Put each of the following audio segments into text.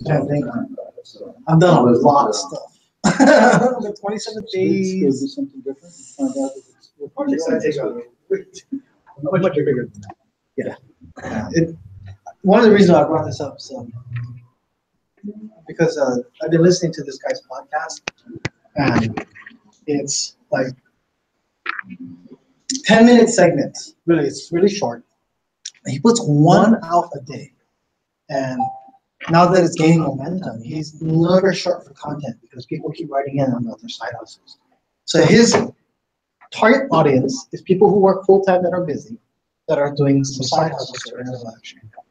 I think I've done a lot of stuff. The 27 days. Go do something different and find out if it's what Projects I take on much bigger than that. Yeah. One of the reasons I brought this up is because I've been listening to this guy's podcast, and it's like 10-minute segments. Really, it's really short. He puts one out a day, and now that it's gaining momentum, he's never short for content because people keep writing in about their side hustles. So his target audience is people who work full time that are busy, that are doing some side hustles to earn a little extra income.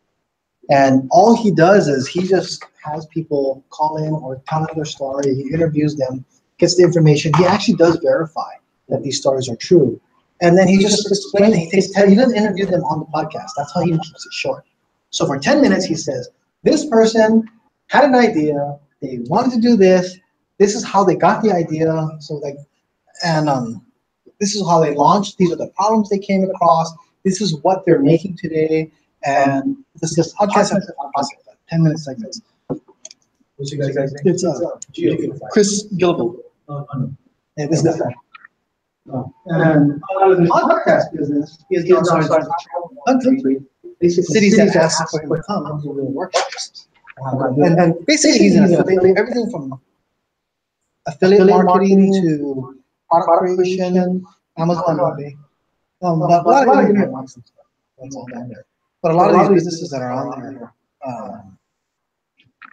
And all he does is he just has people call in or tell them their story. He interviews them, gets the information. He actually does verify that these stories are true. And then he just explains it. He doesn't interview them on the podcast. That's how he keeps it short. So for 10 minutes, he says, this person had an idea. They wanted to do this. This is how they got the idea. So this is how they launched. These are the problems they came across. This is what they're making today. And this is podcast after podcast, 10-minute segments. What's you guys name? It's Chris Gillibo. Yeah, this guy. And out of the podcast business, he has now started to travel the country. Cities that ask for him to come and do little workshops. And basically, he's an affiliate, everything from affiliate marketing to product creation, Amazon, eBay. A lot of different markets and stuff. That's all down there. But a lot of these businesses that are on there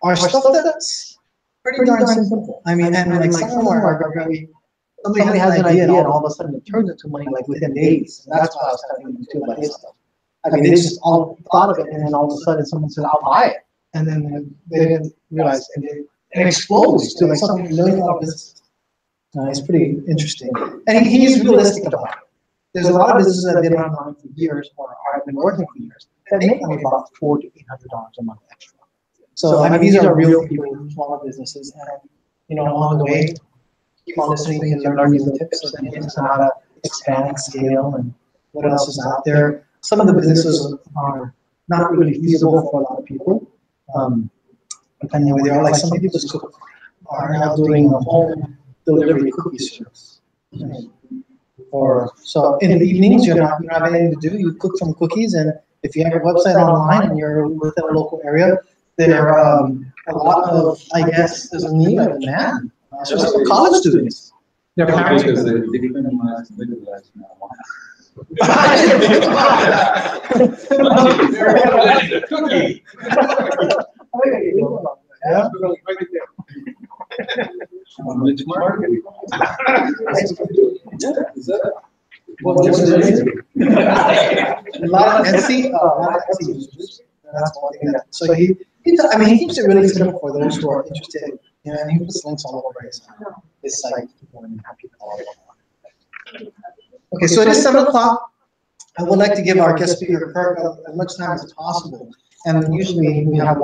are stuff that's pretty darn simple. I mean, and like some of them are very. Somebody has an idea and all of a sudden it turns into money like within days. And that's why I was telling you too about his stuff. I mean, they just all thought of it, and then all of a sudden someone said, "I'll buy it," and then they didn't realize, and it explodes to like some $1 million business. It's pretty interesting, and he's realistic about it. There's a lot of businesses that have been around for years or have been working for years that make only about $400 to $800 a month extra. So I mean, these are real people, small businesses, and along the way, keep on listening, you can learn these tips and hints on how to expand and scale and what else is out there. Some of the businesses are not really feasible for a lot of people, depending on where they are. Like some people are now doing a home delivery cookie service. So in the evenings, you don't have anything to do. You cook some cookies, and if you have a website online and you're within a local area, there are a lot of, I guess, there's a need, a demand, especially for college students. Yeah, because they decriminalize and legalize marijuana. Cookie. Yeah. Which market? Is that? A lot of Etsy users. That's one thing. So he keeps it really simple for those who are interested. And he puts links all over his site. Okay, so it is 7 o'clock. I would like to give our guest speaker as much time as possible. And usually we have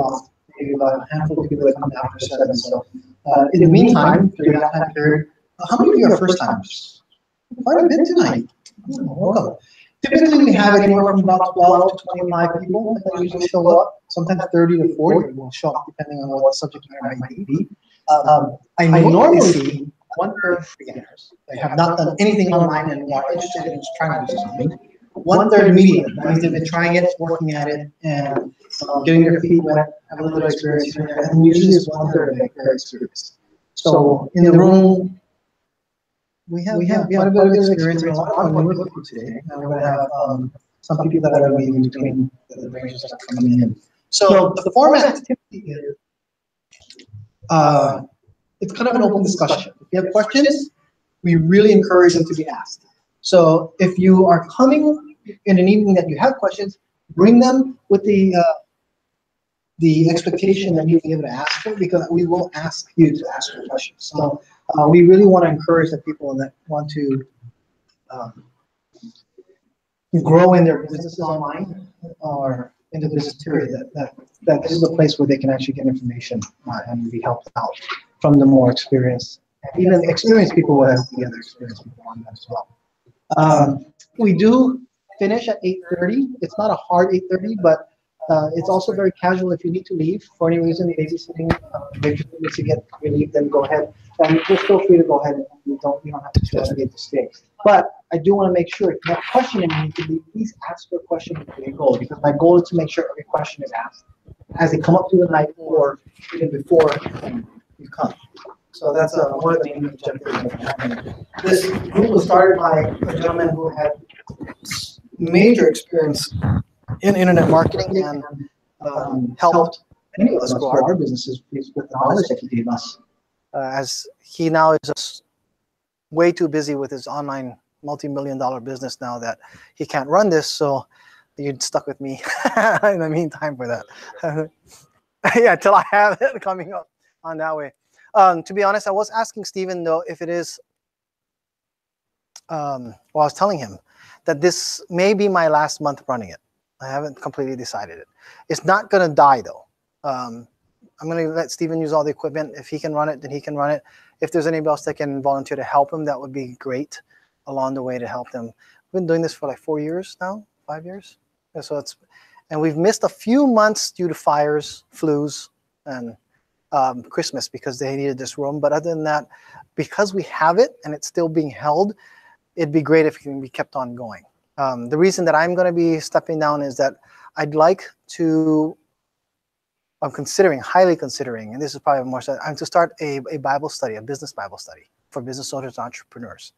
maybe about a handful of people that come after 7. So in the meantime, during that time period, how many of you are first timers? Quite a bit tonight. Welcome. Typically, we have anywhere from about 12 to 25 people that usually show up. Sometimes 30 to 40 will show up, depending on what the subject matter might be. I normally see 1/3 beginners. They have not done anything online and are interested in trying to do something. 1/3 medium. That means they've been trying it, working at it, and getting their feet wet, have a little experience here and there. And usually it's 1/3 of their experience. So in the room, we have quite a bit of experience. A lot of newer people today. And we're going to have some people that are going to be in between the ranges that are coming in. So the format typically is it's kind of an open discussion. If you have questions, we really encourage them to be asked. So if you are coming in an evening that you have questions, bring them with the expectation that you'll be able to ask them, because we will ask you to ask your questions. So we really want to encourage the people that want to grow in their businesses online or in the business period, that this is a place where they can actually get information and be helped out from the more experienced, and even experienced people will have the other experienced people on that as well. We do finish at 8:30. It's not a hard 8:30, but It's also very casual. If you need to leave for any reason, babysitting, babysitting needs to get relieved, then go ahead. And just feel free to go ahead. You don't have to obligate to stay. But I do want to make sure if you have a question and you need to leave, please ask your question before you go, because my goal is to make sure every question is asked as they come up through the night or even before you come. So that's one of the main objectives of having. This group was started by a gentleman who had major experience in internet marketing and helped many of us grow our businesses with the knowledge that he gave us. As he now is just way too busy with his online multi-million-dollar business now that he can't run this, so you're stuck with me in the meantime for that. Yeah, till I have it coming up on that way. To be honest, I was asking Stephen though if it is, well, I was telling him that this may be my last month running it. I haven't completely decided it. It's not going to die though. I'm going to let Stephen use all the equipment. If he can run it, then he can run it. If there's anybody else that can volunteer to help him, that would be great along the way to help them. We've been doing this for like 4 years now, 5 years. And so and we've missed a few months due to fires, flus, and Christmas because they needed this room. But other than that, because we have it and it's still being held, it'd be great if it can be kept on going. The reason that I'm going to be stepping down is that I'd like to, I'm considering, highly considering, and this is probably more so, I'm to start a Bible study, a business Bible study for business owners and entrepreneurs.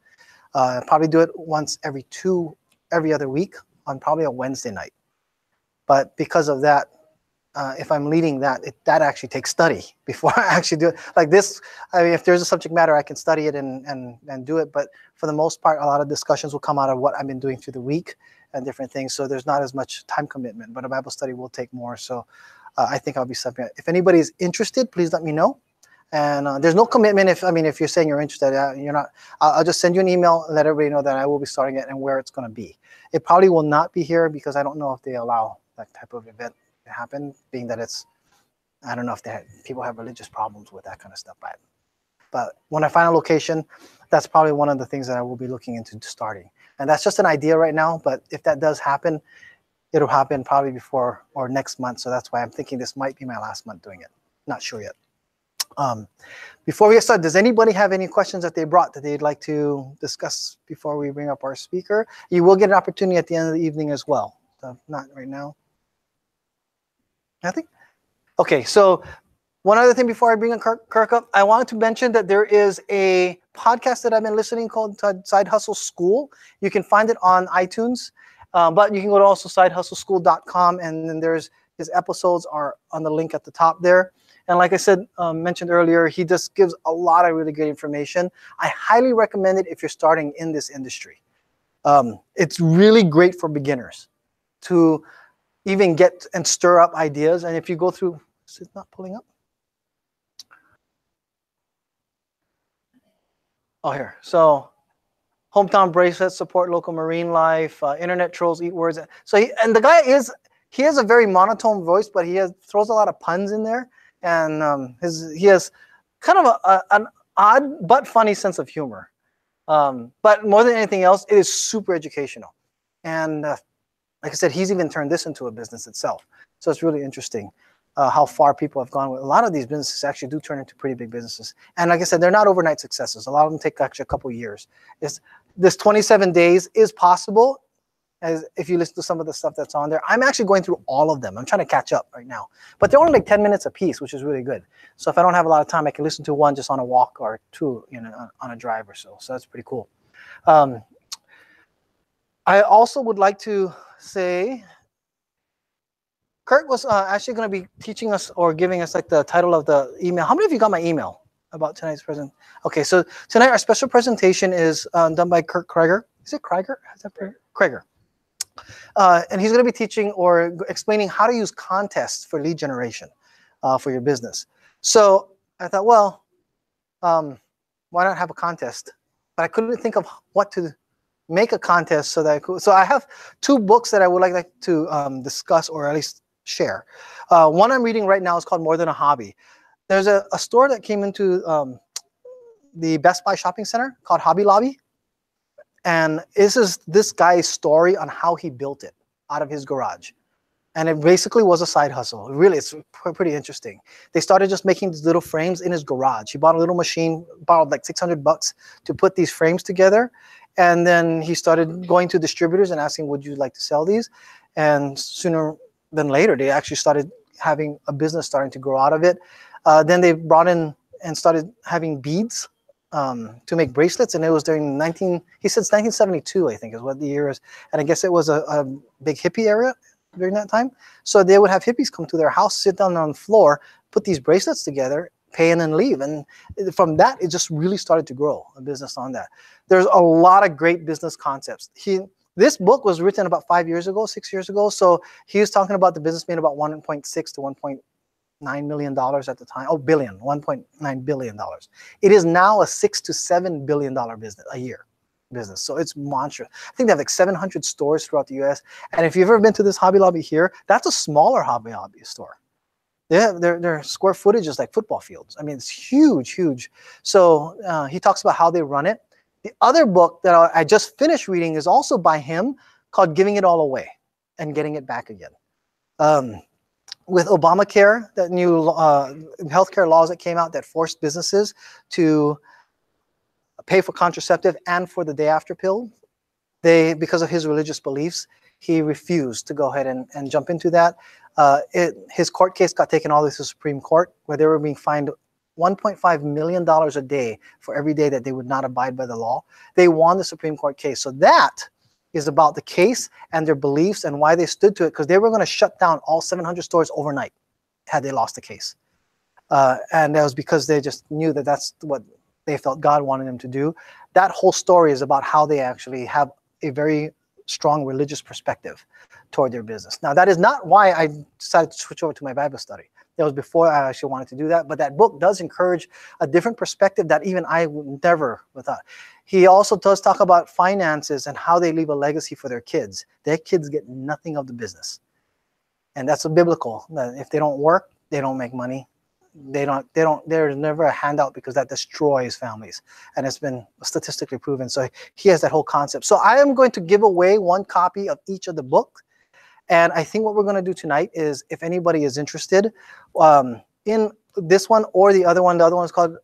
Probably do it once every other week on probably a Wednesday night. But because of that, if I'm leading that, that actually takes study before I actually do it. Like this, I mean, if there's a subject matter, I can study it and do it. But for the most part, a lot of discussions will come out of what I've been doing through the week and different things. So there's not as much time commitment, but a Bible study will take more. So I think I'll be stepping. If anybody's interested, please let me know. And there's no commitment. If you're saying you're interested, you're not. I'll just send you an email and let everybody know that I will be starting it and where it's going to be. It probably will not be here because I don't know if they allow that type of event to happen, being that it's, I don't know if people have religious problems with that kind of stuff. But when I find a location, that's probably one of the things that I will be looking into starting. And that's just an idea right now. But if that does happen, it'll happen probably before or next month. So that's why I'm thinking this might be my last month doing it. Not sure yet. Before we get started, does anybody have any questions that they brought that they'd like to discuss before we bring up our speaker? You will get an opportunity at the end of the evening as well. So not right now. Nothing? Okay, so one other thing before I bring in Kirk up, I wanted to mention that there is a podcast that I've been listening called Side Hustle School. You can find it on iTunes, but you can go to also sidehustleschool.com, and then his episodes are on the link at the top there. And like I said, mentioned earlier, he just gives a lot of really good information. I highly recommend it if you're starting in this industry. It's really great for beginners to even get and stir up ideas. And if you go through, is it not pulling up? Oh, here. So hometown bracelets, support local marine life, internet trolls eat words. So the guy he has a very monotone voice, but he throws a lot of puns in there. And he has kind of an odd but funny sense of humor. But more than anything else, it is super educational. And like I said, he's even turned this into a business itself. So it's really interesting how far people have gone with. A lot of these businesses actually do turn into pretty big businesses. And like I said, they're not overnight successes. A lot of them take actually a couple of years. This 27 days is possible, as if you listen to some of the stuff that's on there. I'm actually going through all of them. I'm trying to catch up right now. But they're only like 10 minutes a piece, which is really good. So if I don't have a lot of time, I can listen to one just on a walk or two, on a drive or so. So that's pretty cool. I also would like to say, Kurt was actually going to be teaching us or giving us like the title of the email. How many of you got my email about tonight's present? Okay, so tonight our special presentation is done by Kurt Krieger. Is it Krieger? Krieger. And he's going to be teaching or explaining how to use contests for lead generation for your business. So I thought, well, why not have a contest? But I couldn't think of what to make a contest so that I could. So I have 2 books that I would like to discuss or at least share. One I'm reading right now is called More Than a Hobby. There's a store that came into the Best Buy shopping center called Hobby Lobby. And this is this guy's story on how he built it out of his garage. And it basically was a side hustle. Really, it's pretty interesting. They started just making these little frames in his garage. He bought a little machine, borrowed like $600 to put these frames together. And then he started going to distributors and asking, would you like to sell these? And sooner than later, they actually started having a business starting to grow out of it. Then they brought in and started having beads to make bracelets. And it was during he said 1972, I think is what the year is. And I guess it was a big hippie area during that time. So they would have hippies come to their house, sit down on the floor, put these bracelets together, pay in and leave. And from that, it just really started to grow a business on that. There's a lot of great business concepts. This book was written about 6 years ago. So he was talking about the business being about 1.6 to 1.9 million dollars at the time. Oh, billion, $1.9 billion. It is now a $6 to $7 billion business a year. Business. So it's monstrous. I think they have like 700 stores throughout the US. And if you've ever been to this Hobby Lobby here, that's a smaller Hobby Lobby store. Their square footage is like football fields. I mean, it's huge, huge. So he talks about how they run it. The other book that I just finished reading is also by him, called Giving It All Away and Getting It Back Again. With Obamacare, that new healthcare laws that came out that forced businesses to pay for contraceptive and for the day after pill, because of his religious beliefs, he refused to go ahead and jump into that. His court case got taken all the way to the Supreme Court, where they were being fined $1.5 million a day for every day that they would not abide by the law. They won the Supreme Court case. So that is about the case and their beliefs and why they stood to it, because they were going to shut down all 700 stores overnight had they lost the case. And that was because they just knew that that's what they felt God wanted them to do. That whole story is about how they actually have a very strong religious perspective toward their business. Now, that is not why I decided to switch over to my Bible study. That was before I actually wanted to do that. But that book does encourage a different perspective that even I would never have thought. He also does talk about finances and how they leave a legacy for their kids. Their kids get nothing of the business. And that's a biblical. If they don't work, they don't make money. There's never a handout, because that destroys families. And it's been statistically proven. So he has that whole concept. So I am going to give away one copy of each of the books. And I think what we're going to do tonight is, if anybody is interested in this one or the other one is called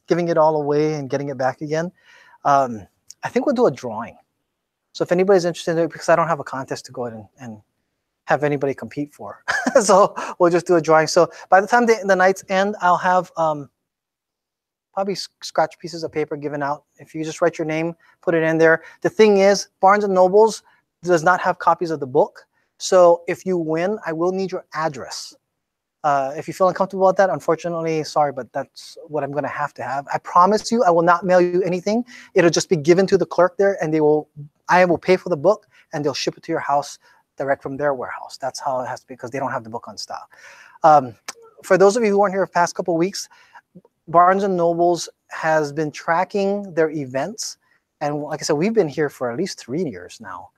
Giving It All Away and Getting It Back Again. I think we'll do a drawing. So if anybody's interested in it, because I don't have a contest to go ahead and have anybody compete for. So we'll just do a drawing. So by the time the nights end, I'll have probably scratch pieces of paper given out. If you just write your name, put it in there. The thing is, Barnes & Nobles does not have copies of the book. So if you win, I will need your address. If you feel uncomfortable about that, unfortunately, sorry, but that's what I'm going to have. I promise you, I will not mail you anything. It'll just be given to the clerk there, and I will pay for the book, and they'll ship it to your house direct from their warehouse. That's how it has to be, because they don't have the book on stock. For those of you who weren't here the past couple of weeks, Barnes & Nobles has been tracking their events. And like I said, we've been here for at least 3 years now.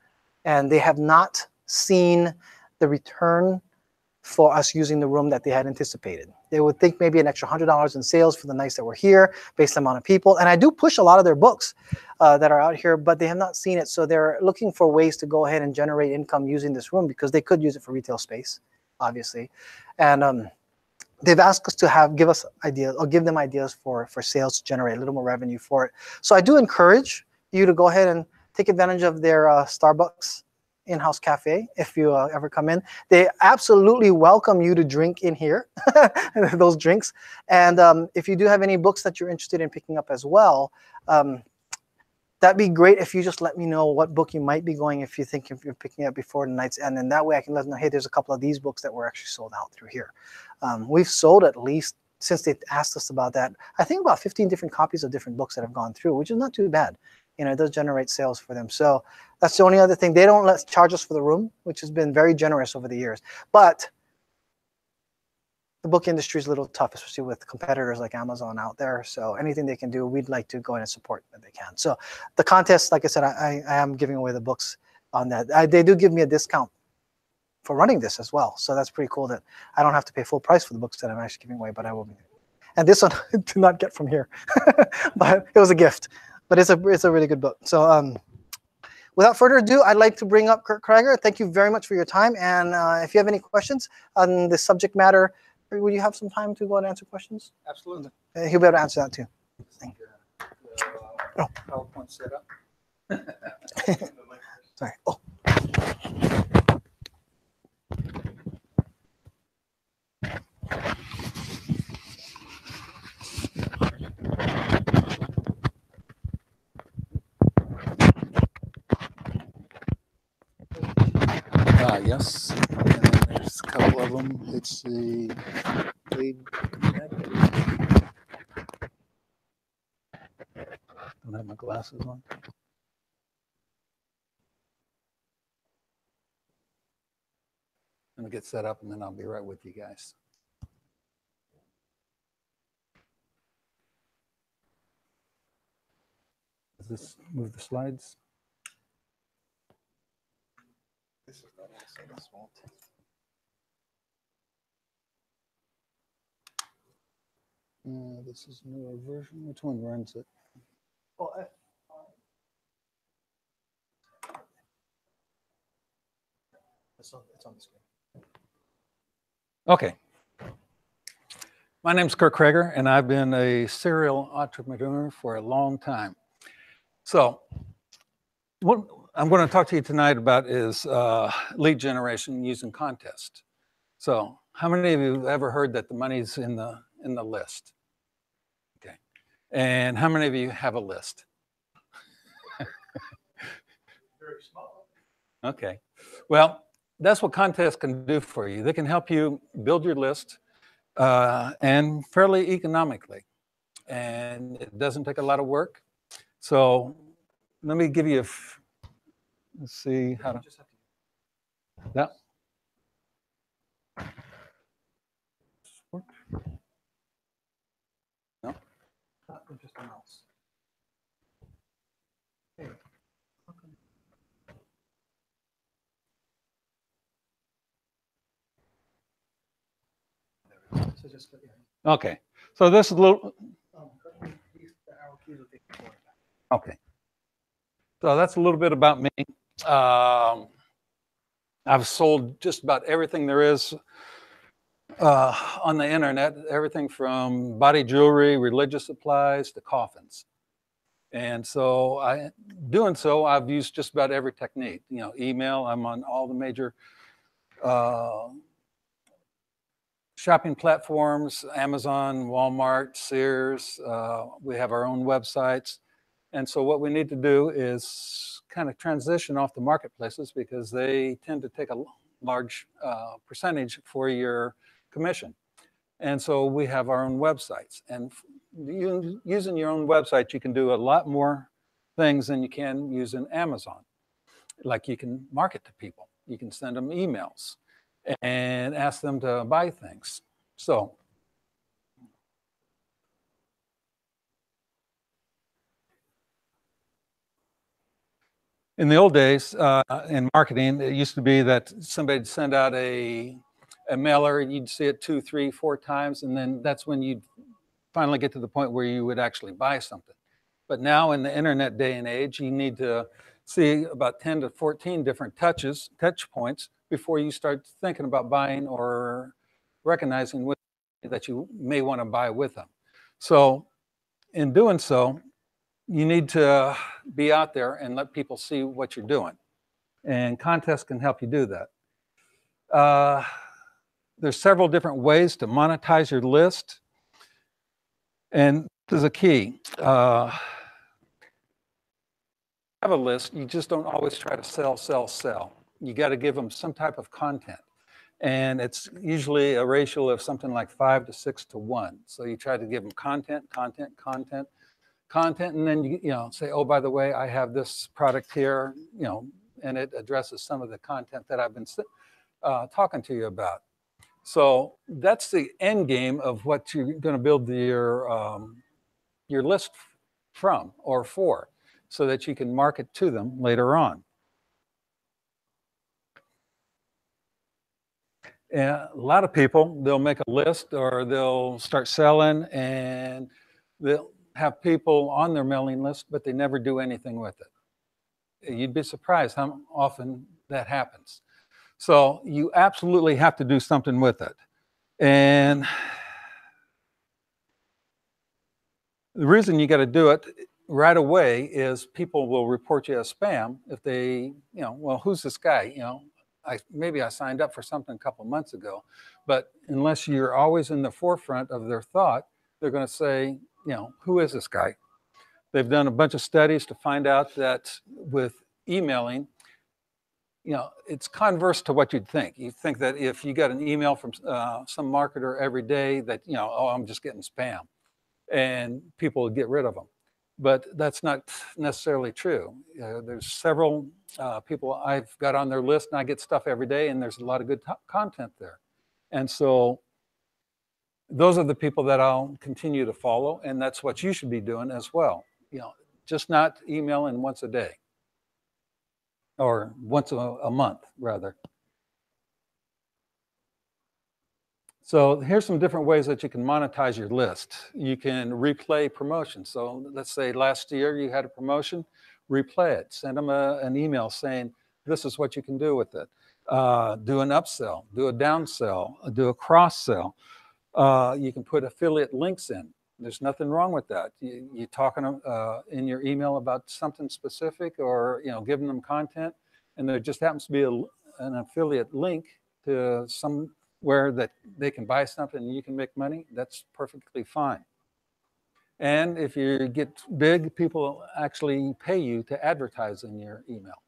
And they have not seen the return for us using the room that they had anticipated. They would think maybe an extra $100 in sales for the nights that we're here, based on the amount of people. And I do push a lot of their books that are out here, but they have not seen it. So they're looking for ways to go ahead and generate income using this room, because they could use it for retail space, obviously. And they've asked us to give us ideas, or give them ideas for sales to generate a little more revenue for it. So I do encourage you to go ahead and take advantage of their Starbucks in-house cafe if you ever come in. They absolutely welcome you to drink in here, those drinks. And if you do have any books that you're interested in picking up as well, that'd be great if you just let me know what book you might be going, if you're picking up before the night's end. And that way I can let them know, hey, there's a couple of these books that were actually sold out through here. We've sold, at least since they asked us about that, I think about 15 different copies of different books that have gone through, which is not too bad. You know, it does generate sales for them. So that's the only other thing. They don't charge us for the room, which has been very generous over the years. But the book industry is a little tough, especially with competitors like Amazon out there. So anything they can do, we'd like to go in and support that they can. So the contest, like I said, I am giving away the books on that. They do give me a discount for running this as well. So that's pretty cool that I don't have to pay full price for the books that I'm actually giving away, but I will be. And this one I did not get from here, but it was a gift. But it's a really good book. So without further ado, I'd like to bring up Kurt Krager. Thank you very much for your time. And if you have any questions on this subject matter, will you have some time to go and answer questions? Absolutely. He'll be able to answer that too. Thank you. PowerPoint setup. Sorry. Oh. Yes. And then there's a couple of them. It's the lead. Don't have my glasses on. Let me get set up and then I'll be right with you guys. Does this move the slides? This is not also this won't. This is a newer version. Which one runs it? Well, it's on the screen. Okay. My name is Kurt Krager, and I've been a serial entrepreneur for a long time. So what I'm going to talk to you tonight about is lead generation using contest. So how many of you have ever heard that the money's in the list? Okay. And how many of you have a list? Very small. Okay. Well, that's what contests can do for you. They can help you build your list and fairly economically. And it doesn't take a lot of work. So let me give you let's see how to. Yeah. No? Just a mouse. Hey. So just Okay. So this is a little. Okay. So that's a little bit about me. I've sold just about everything there is on the internet, everything from body jewelry, religious supplies, to coffins. And so I've used just about every technique. You know, email, I'm on all the major shopping platforms, Amazon, Walmart, Sears. We have our own websites. And so what we need to do is kind of transition off the marketplaces because they tend to take a large percentage for your commission. And so we have our own websites. And using your own website, you can do a lot more things than you can using Amazon. Like you can market to people. You can send them emails and ask them to buy things. So in the old days, in marketing, it used to be that somebody'd send out a mailer and you'd see it 2, 3, 4 times, and then that's when you'd finally get to the point where you would actually buy something. But now in the internet day and age, you need to see about 10 to 14 different touch points before you start thinking about buying or recognizing that you may want to buy with them. So in doing so, you need to be out there and let people see what you're doing. And contests can help you do that. There's several different ways to monetize your list. And this is a key. Have a list, you just don't always try to sell. You got to give them some type of content. And it's usually a ratio of something like 5 to 6 to 1. So you try to give them content, and then you say, oh, by the way, I have this product here, and it addresses some of the content that I've been talking to you about. So that's the end game of what you're going to build your list from or for, so that you can market to them later on. And a lot of people, they'll make a list or they'll start selling and they'll have people on their mailing list, but they never do anything with it. You'd be surprised how often that happens. So you absolutely have to do something with it. And the reason you got to do it right away is people will report you as spam if they, well, who's this guy? Maybe I signed up for something a couple months ago, but unless you're always in the forefront of their thought, they're going to say, who is this guy? They've done a bunch of studies to find out that with emailing, it's converse to what you'd think. You think that if you got an email from some marketer every day that, oh, I'm just getting spam, and people would get rid of them. But that's not necessarily true. There's several people I've got on their list, and I get stuff every day, and there's a lot of good content there. And so those are the people that I'll continue to follow, and that's what you should be doing as well. Just not emailing once a day, or once a month, rather. So here's some different ways that you can monetize your list. You can replay promotions. So let's say last year you had a promotion, replay it. Send them an email saying, this is what you can do with it. Do an upsell, do a downsell, do a cross-sell. You can put affiliate links in. There's nothing wrong with that. You talking in your email about something specific, or giving them content, and there just happens to be an affiliate link to somewhere that they can buy something and you can make money. That's perfectly fine. And if you get big, people actually pay you to advertise in your email.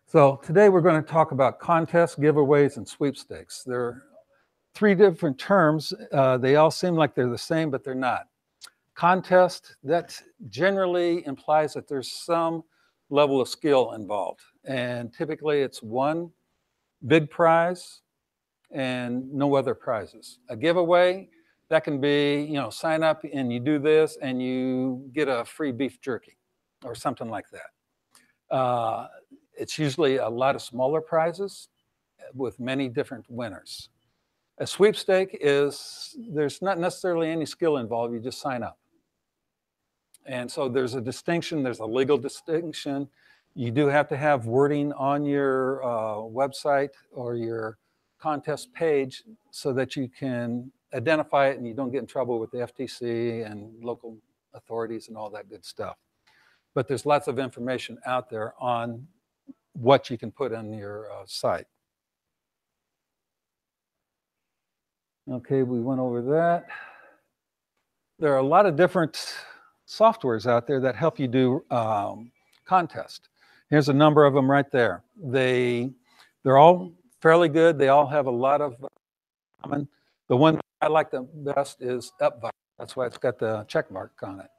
So today we're going to talk about contests, giveaways, and sweepstakes. There are 3 different terms. They all seem like they're the same, but they're not. Contest, that generally implies that there's some level of skill involved. And typically it's one big prize and no other prizes. A giveaway, that can be, sign up and you do this and you get a free beef jerky or something like that. It's usually a lot of smaller prizes with many different winners. A sweepstake is, there's not necessarily any skill involved, you just sign up. And so there's a distinction, there's a legal distinction. You do have to have wording on your website or your contest page so that you can identify it and you don't get in trouble with the FTC and local authorities and all that good stuff. But there's lots of information out there on what you can put on your site. Okay, we went over that. There are a lot of different softwares out there that help you do contests. Here's a number of them right there. They're all fairly good. They all have a lot of common. The one I like the best is UpViral. That's why it's got the check mark on it.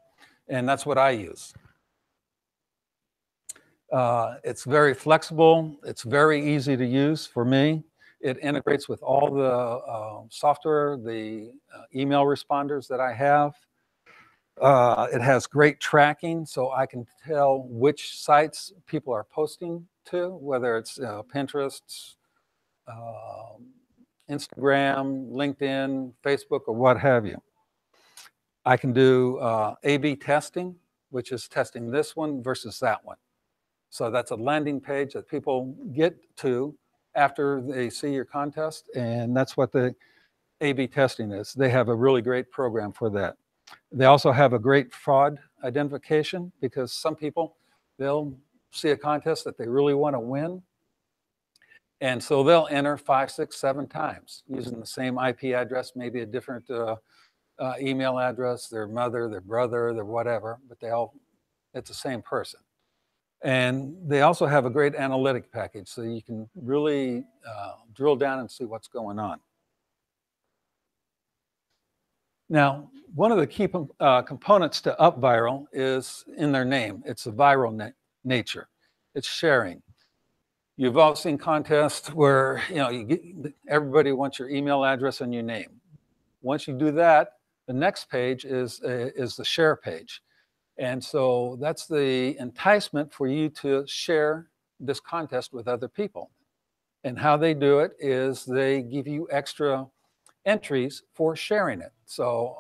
And that's what I use. It's very flexible. It's very easy to use for me. It integrates with all the software, the email responders that I have. It has great tracking, so I can tell which sites people are posting to, whether it's Pinterest, Instagram, LinkedIn, Facebook, or what have you. I can do A/B testing, which is testing this one versus that one. So that's a landing page that people get to after they see your contest, and that's what the A/B testing is. They have a really great program for that. They also have a great fraud identification, because some people, they'll see a contest that they really want to win, and so they'll enter 5, 6, 7 times using the same IP address, maybe a different email address, their mother, their brother, their whatever, but it's the same person. And they also have a great analytic package, so you can really drill down and see what's going on. Now, one of the key components to UpViral is in their name. It's a viral nature. It's sharing. You've all seen contests where everybody wants your email address and your name. Once you do that, the next page is the share page. And so that's the enticement for you to share this contest with other people. And how they do it is they give you extra entries for sharing it. So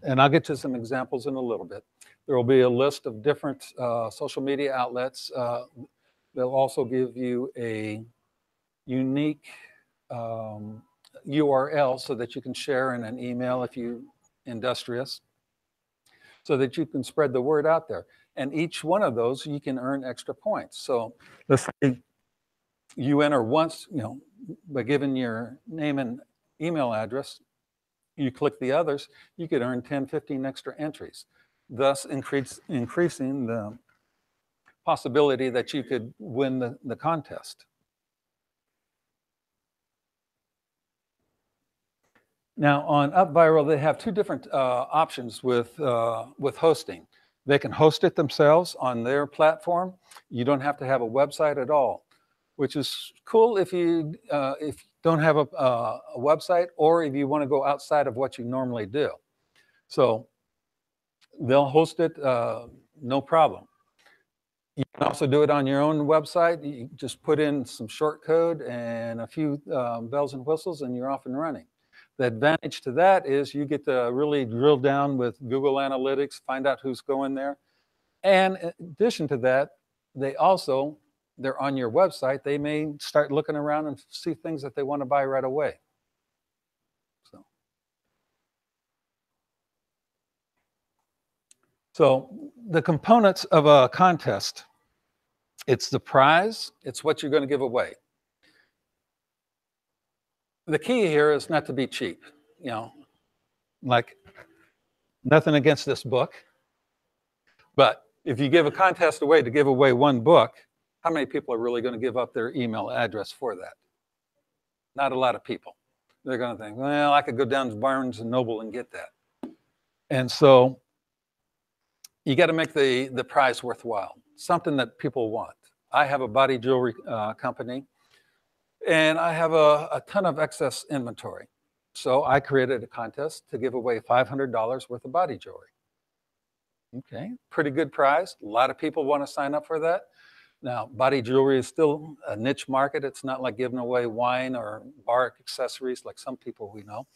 and I'll get to some examples in a little bit. There will be a list of different social media outlets. They'll also give you a unique URL so that you can share in an email if you're industrious, so that you can spread the word out there. And each one of those, you can earn extra points. So let's say you enter once, by giving your name and email address, you click the others, you could earn 10, 15 extra entries, thus increasing the possibility that you could win the contest. Now on UpViral, they have two different options with hosting. They can host it themselves on their platform. You don't have to have a website at all, which is cool if you don't have a website, or if you want to go outside of what you normally do. So they'll host it, no problem. You can also do it on your own website. You just put in some short code and a few bells and whistles, and you're off and running. The advantage to that is you get to really drill down with Google Analytics, find out who's going there. And in addition to that, they're on your website. They may start looking around and see things that they want to buy right away. So the components of a contest, it's the prize, it's what you're going to give away. The key here is not to be cheap, like nothing against this book, but if you give a contest away to give away one book, how many people are really going to give up their email address for that? Not a lot of people. They're going to think, well, I could go down to Barnes & Noble and get that. And so you got to make the prize worthwhile, something that people want. I have a body jewelry company, and I have a ton of excess inventory. So I created a contest to give away $500 worth of body jewelry. Okay, pretty good prize. A lot of people want to sign up for that. Now, body jewelry is still a niche market. It's not like giving away wine or bar accessories like some people we know.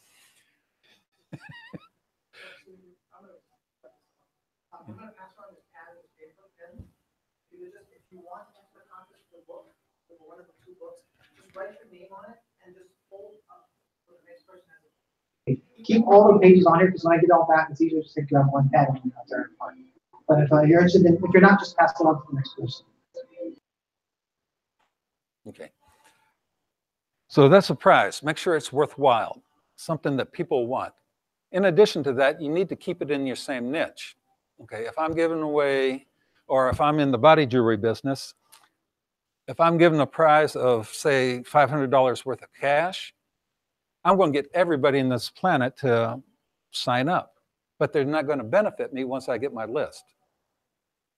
I'm going to pass on this pad and paper pen. If you want to enter the contest for the book, for one of the two books, just write your name on it and just fold up so the next person has it. Keep all the pages on here, because when I get all back, it's easier just to grab one pad and out there and find. But if you're interested in, if you're not, just pass it on to the next person. Okay. So that's a prize. Make sure it's worthwhile, something that people want. In addition to that, you need to keep it in your same niche. Okay, if I'm giving away, or if I'm in the body jewelry business, if I'm giving a prize of, say, $500 worth of cash, I'm going to get everybody in this planet to sign up, but they're not going to benefit me once I get my list.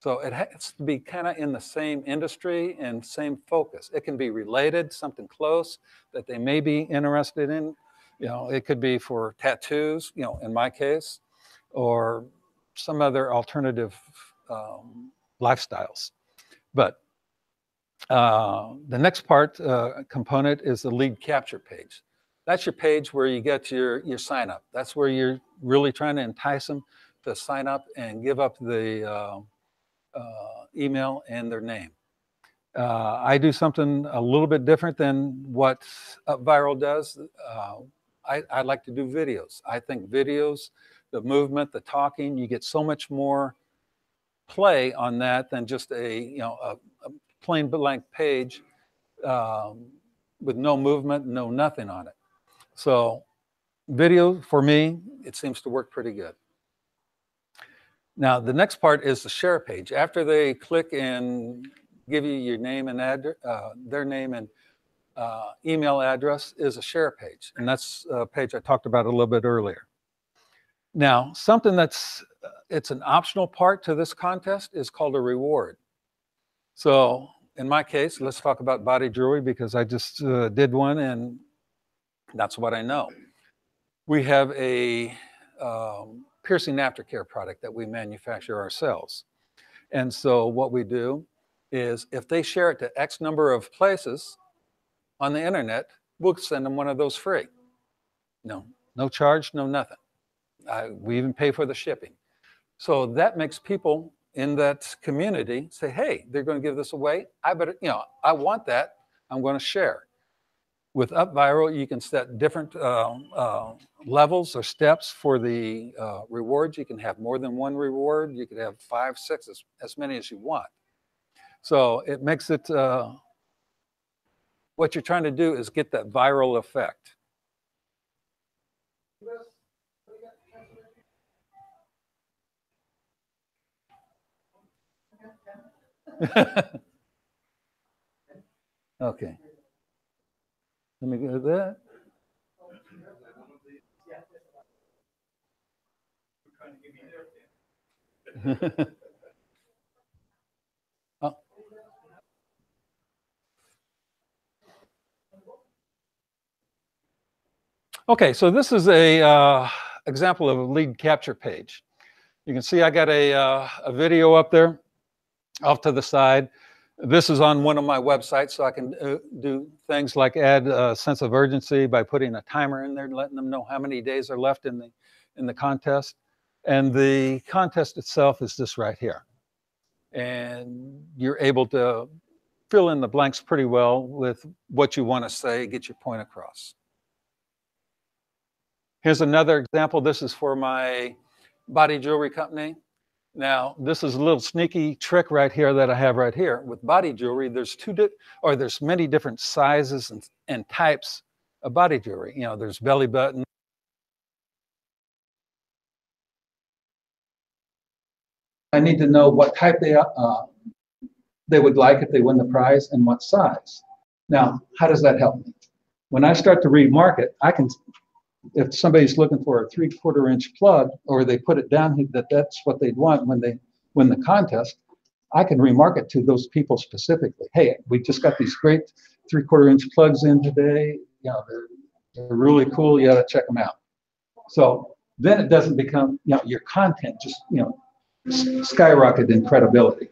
So it has to be kind of in the same industry and same focus. It can be related, something close that they may be interested in. It could be for tattoos, in my case, or some other alternative lifestyles. But the next component is the lead capture page. That's your page where you get your sign up. That's where you're really trying to entice them to sign up and give up the email and their name. I do something a little bit different than what UpViral does. I like to do videos. I think videos, the movement, the talking, you get so much more play on that than just a plain blank page with no movement, no nothing on it. So video, for me, it seems to work pretty good. Now, the next part is the share page. After they click and give you your name and their name and email address, is a share page. And that's a page I talked about a little bit earlier. Now, something it's an optional part to this contest is called a reward. So in my case, let's talk about body jewelry, because I just did one and that's what I know. We have a piercing aftercare product that we manufacture ourselves. And so what we do is, if they share it to X number of places on the internet, we'll send them one of those free. No charge, no nothing. We even pay for the shipping. So that makes people in that community say, hey, they're going to give this away. I better, I want that. I'm going to share. With UpViral, you can set different levels or steps for the rewards. You can have more than one reward. You could have 5, 6, as many as you want. So it makes it, what you're trying to do is get that viral effect. Okay. Let me go to that. Oh. Okay, so this is a example of a lead capture page. You can see I got a video up there off to the side. This is on one of my websites, so I can do things like add a sense of urgency by putting a timer in there and letting them know how many days are left in the contest. And the contest itself is this right here. And you're able to fill in the blanks pretty well with what you want to say, get your point across. Here's another example. This is for my body jewelry company. Now, this is a little sneaky trick right here that I have right here. With body jewelry, there's there's many different sizes and types of body jewelry. There's belly button. I need to know what type they would like if they win the prize and what size. Now, how does that help me? When I start to remarket, I can, if somebody's looking for a 3/4 inch plug, or they put it down that's what they'd want when they win the contest, I can remarket to those people specifically. Hey, we just got these great 3/4 inch plugs in today. They're really cool. You got to check them out. So then it doesn't become, your content just, skyrocket in credibility.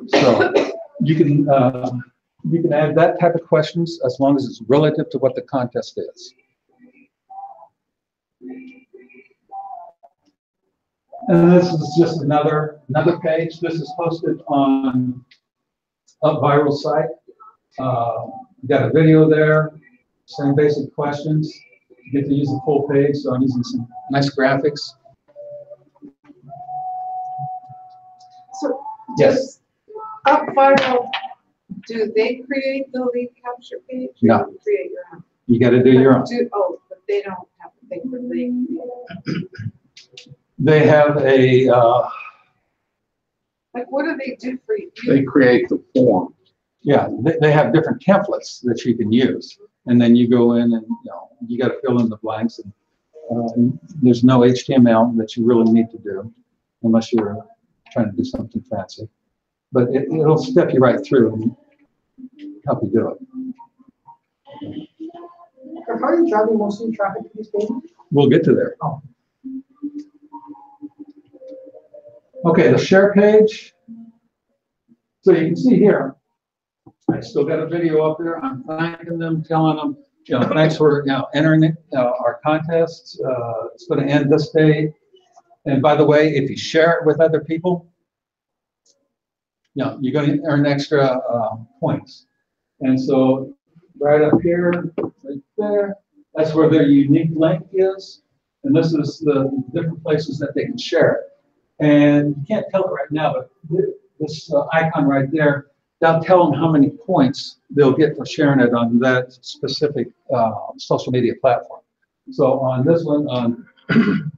So you can add that type of questions as long as it's relative to what the contest is. And this is just another page. This is posted on UpViral site. Got a video there, same basic questions. You get to use the full page, so I'm using some nice graphics. So yes. UpViral, do they create the lead capture page? No. You create your own. You got to do your own. But they don't have to think that they create. They have a. Like, what do they do for you? They create the form. Yeah, they have different templates that you can use, and then you go in and you got to fill in the blanks. And there's no HTML that you really need to do, unless you're trying to do something fancy. But it'll step you right through and help you do it. How are you driving most of the traffic to these pages? We'll get to there. Oh. Okay, the share page. So you can see here, I still got a video up there. I'm thanking them, telling them, thanks for entering our contest. It's going to end this day. And by the way, if you share it with other people, you're going to earn extra points. And so right up here, right there, that's where their unique link is. And this is the different places that they can share it. And you can't tell it right now, but this icon right there, that'll tell them how many points they'll get for sharing it on that specific social media platform. So on this one,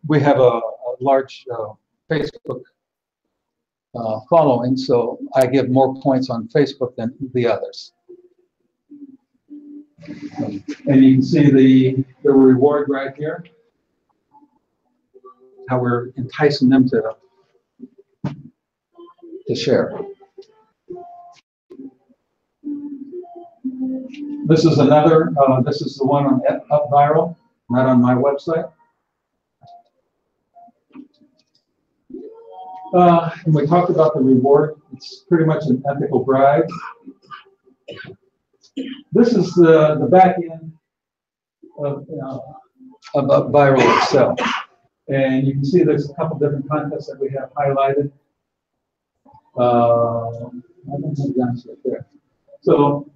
we have a large Facebook following, so I give more points on Facebook than the others. And you can see the reward right here, how we're enticing them to share. This is another, this is the one on UpViral, not on my website. And we talked about the reward. It's pretty much an ethical bribe. This is the back end of UpViral itself. And you can see there's a couple different contests that we have highlighted. I don't think that's right there. So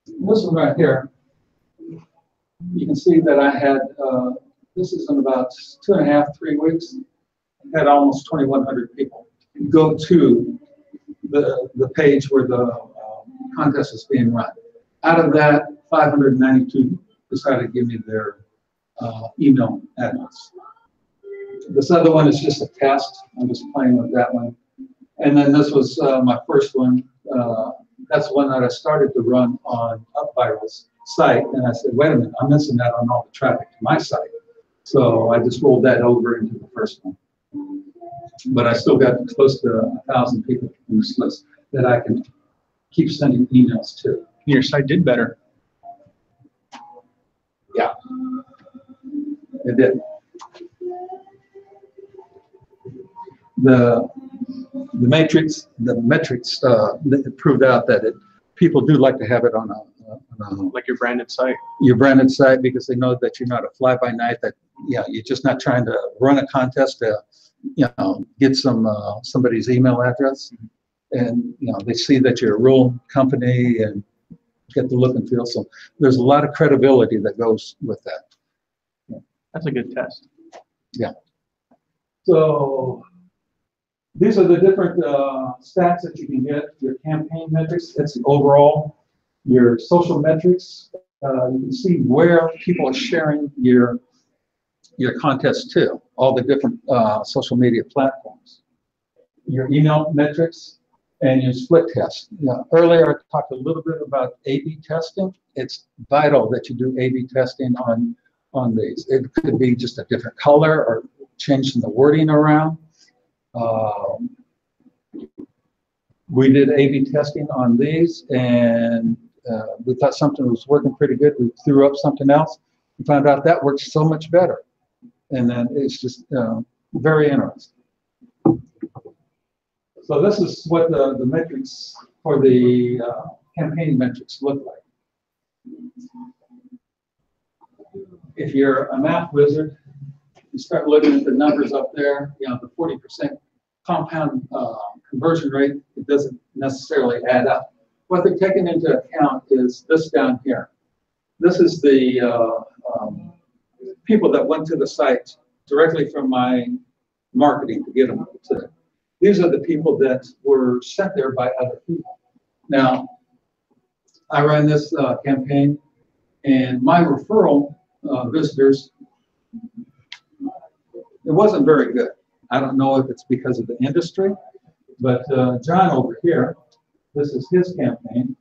this one right here, you can see that I had, this is in about 2.5, 3 weeks, I had almost 2,100 people go to the page where the contest is being run. Out of that, 592 decided to give me their email address. This other one is just a test. I'm just playing with that one. And then this was my first one. That's the one that I started to run on UpViral's site. And I said, wait a minute, I'm missing that on all the traffic to my site. So I just rolled that over into the first one. But I still got close to 1,000 people in this list that I can keep sending emails to. Your site did better. Yeah, it did. The metrics that proved out that people do like to have it on Like your branded site. your branded site, because they know that you're not a fly by night, that you're just not trying to run a contest to get somebody's email address, and they see that you're a real company and get the look and feel. So there's a lot of credibility that goes with that. That's a good test. Yeah. So these are the different stats that you can get. Your campaign metrics, that's the overall. Your social metrics, you can see where people are sharing your contest to, all the different social media platforms. Your email metrics and your split test. Earlier I talked a little bit about A/B testing. It's vital that you do A/B testing on these. It could be just a different color or changing the wording around. We did A/B testing on these, and we thought something was working pretty good. We threw up something else and found out that works so much better. And then it's just very interesting. So this is what the metrics for the campaign metrics look like. If you're a math wizard, you start looking at the numbers up there, the 40% compound conversion rate, it doesn't necessarily add up. What they're taking into account is this down here. This is the people that went to the site directly from my marketing to get them to it. These are the people that were sent there by other people. Now, I ran this campaign, and my referral visitors, it wasn't very good. I don't know if it's because of the industry, but John over here, this is his campaign.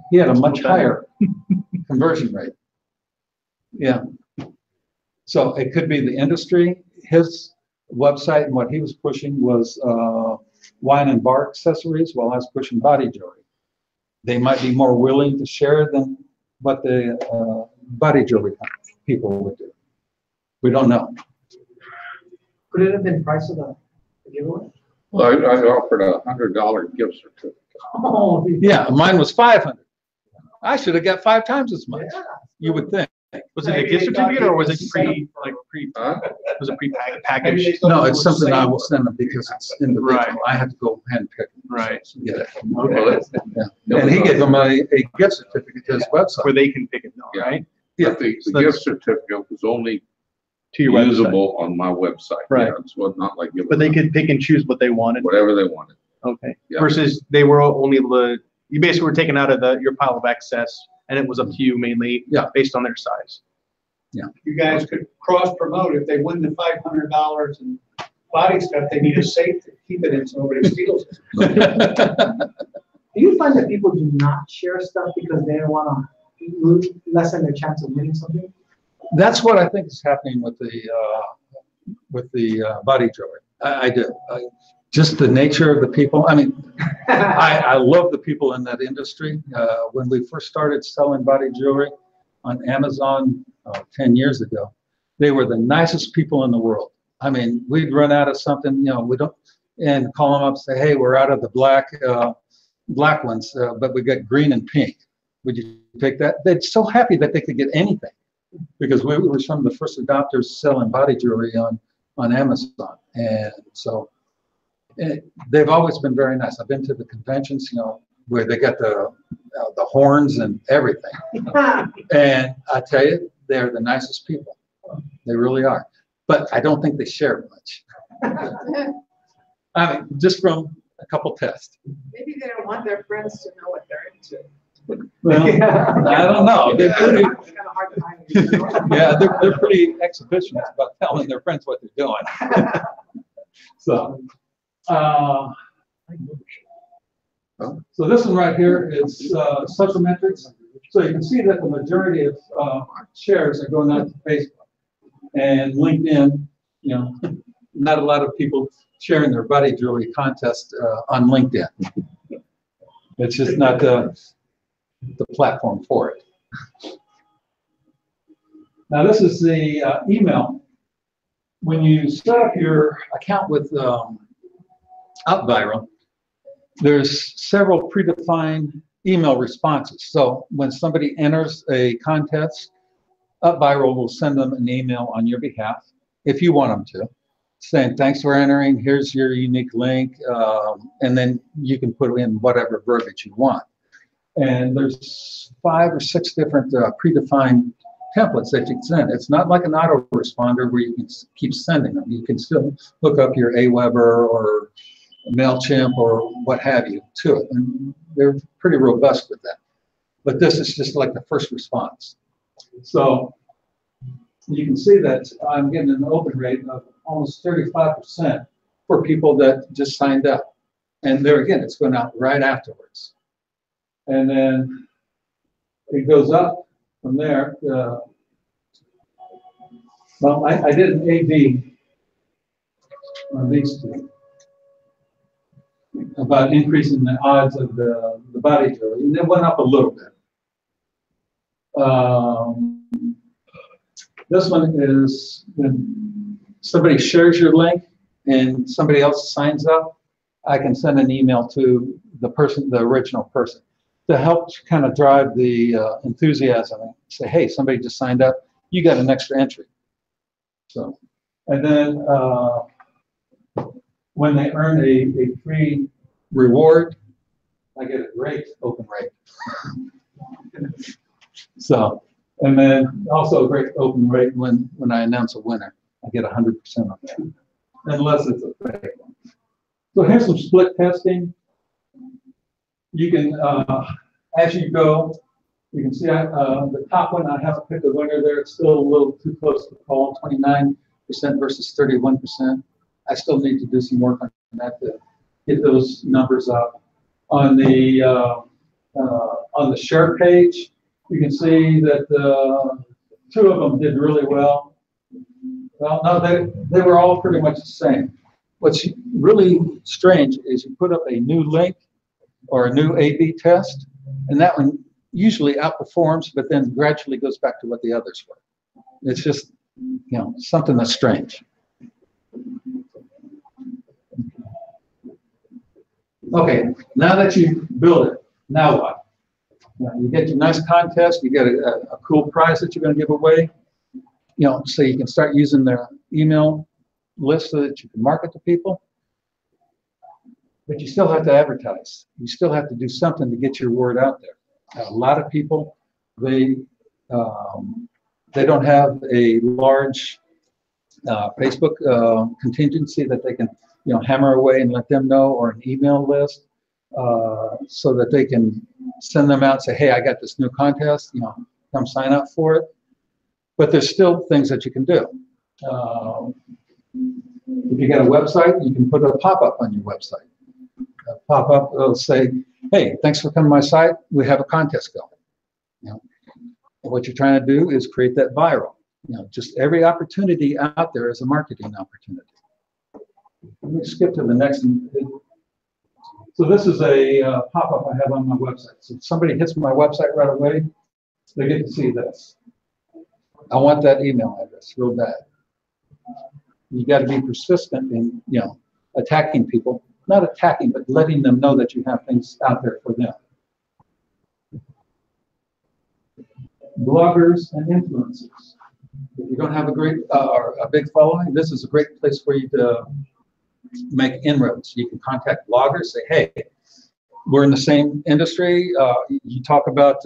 He had a much higher conversion rate. Yeah. So it could be the industry. His website and what he was pushing was wine and bar accessories, while I was pushing body jewelry. They might be more willing to share than what the body jewelry people would do. We don't know. Could it have been price of the giveaway? Well, I offered a $100 gift certificate. Oh, Yeah, mine was 500. I should have got 5 times as much. You would think. Was it a gift certificate or was it was it pre-packaged? No, it's something I will send them because it's individual. Right. I have to go handpick it. Right. To get it. Well, Yeah. And he gave them a gift certificate to his website. Where they can pick it, Yeah. right? Yeah. But the So gift certificate was only To your website. usable on my website. Right. Yeah, it's not like giving But they them could pick and choose what they wanted. whatever they wanted. Okay. Yeah. Versus they were only able to, you basically were taken out of your pile of excess, and it was up to you mainly. Yeah. Based on their size. You guys could cross-promote. If they win the $500 in body stuff, they need a safe to keep it in so nobody steals it. Do you find that people do not share stuff because they don't want to lessen their chance of winning something? That's what I think is happening with the body jewelry. I do. Just the nature of the people. I mean, I love the people in that industry. When we first started selling body jewelry on Amazon 10 years ago, they were the nicest people in the world. I mean, we'd run out of something, we don't, and call them up and say, hey, we're out of the black ones, but we got green and pink. Would you take that? They're so happy that they could get anything. because we were some of the first adopters selling body jewelry on Amazon. And so they've always been very nice. I've been to the conventions, you know, where they got the horns and everything. And I tell you, they're the nicest people. They really are. But I don't think they share much. I mean, just from a couple tests. Maybe they don't want their friends to know what they're into. Well, I don't know. They're pretty, It's kind of hard to hide it. yeah, they're pretty exhibitionists about telling their friends what they're doing. So, so this one right here is social metrics. So you can see that the majority of shares are going out to Facebook and LinkedIn. You know, not a lot of people sharing their body jewelry contest on LinkedIn. It's just not the platform for it. Now this is the email. When you set up your account with UpViral, there's several predefined email responses. So when somebody enters a contest, UpViral will send them an email on your behalf, if you want them to, saying, thanks for entering, here's your unique link, and then you can put in whatever verbiage you want. And there's 5 or 6 different predefined templates that you can send. It's not like an autoresponder where you can keep sending them. You can still hook up your Aweber or MailChimp or what have you to it. And they're pretty robust with that. But this is just like the first response. So you can see that I'm getting an open rate of almost 35% for people that just signed up. And there again, it's going out right afterwards. And then it goes up from there. Well, I did an A/B on these two about increasing the odds of the body jewelry, and it went up a little bit. This one is when somebody shares your link and somebody else signs up, I can send an email to the person, the original person, to help kind of drive the enthusiasm and say, hey, somebody just signed up, you got an extra entry. So, and then when they earn a free reward, I get a great open rate. So, and then also a great open rate when I announce a winner. I get 100% on that, unless it's a fake one. So here's some split testing. You can, as you go, you can see the top one, I haven't picked a winner there. It's still a little too close to call, 29% versus 31%. I still need to do some work on that to get those numbers up. On the share page, you can see that 2 of them did really well. Well, no, they were all pretty much the same. What's really strange is you put up a new link or a new A/B test, and that one usually outperforms, but then gradually goes back to what the others were. It's just, you know, something that's strange. Okay, now that you build it, now what? You get your nice contest, you get a cool prize that you're going to give away. You know, so you can start using their email list so that you can market to people. But you still have to advertise. You still have to do something to get your word out there. A lot of people, they don't have a large Facebook contingency that they can, you know, hammer away and let them know, or an email list, so that they can send them out and say, hey, I got this new contest, you know, come sign up for it. But there's still things that you can do. If you got a website, you can put a pop-up on your website. A pop-up will say, hey, thanks for coming to my site. We have a contest going. You know, and what you're trying to do is create that viral. You know, just every opportunity out there is a marketing opportunity. Let me skip to the next one. So this is a pop-up I have on my website. So if somebody hits my website right away, they get to see this. I want that email address real bad. You got to be persistent in, you know, attacking people. Not attacking, but letting them know that you have things out there for them. Bloggers and influencers. If you don't have a great or a big following, this is a great place for you to make inroads. You can contact bloggers, say, hey, we're in the same industry. You talk about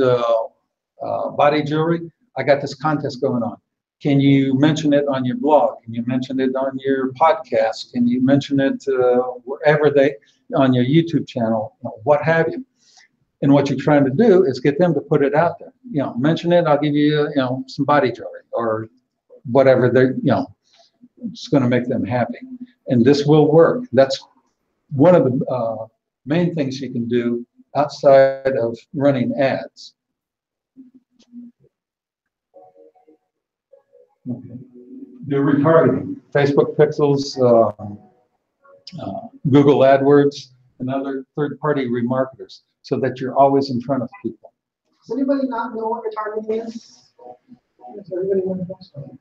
body jewelry. I got this contest going on. Can you mention it on your blog? Can you mention it on your podcast? Can you mention it wherever on your YouTube channel, what have you? And what you're trying to do is get them to put it out there. Mention it. I'll give you, some body jewelry or whatever they're, it's going to make them happy. And this will work. That's one of the main things you can do outside of running ads. Okay. Do retargeting, Facebook pixels, Google AdWords, and other third-party remarketers, so that you're always in front of people. Does anybody not know what retargeting is? Does everybody want to know?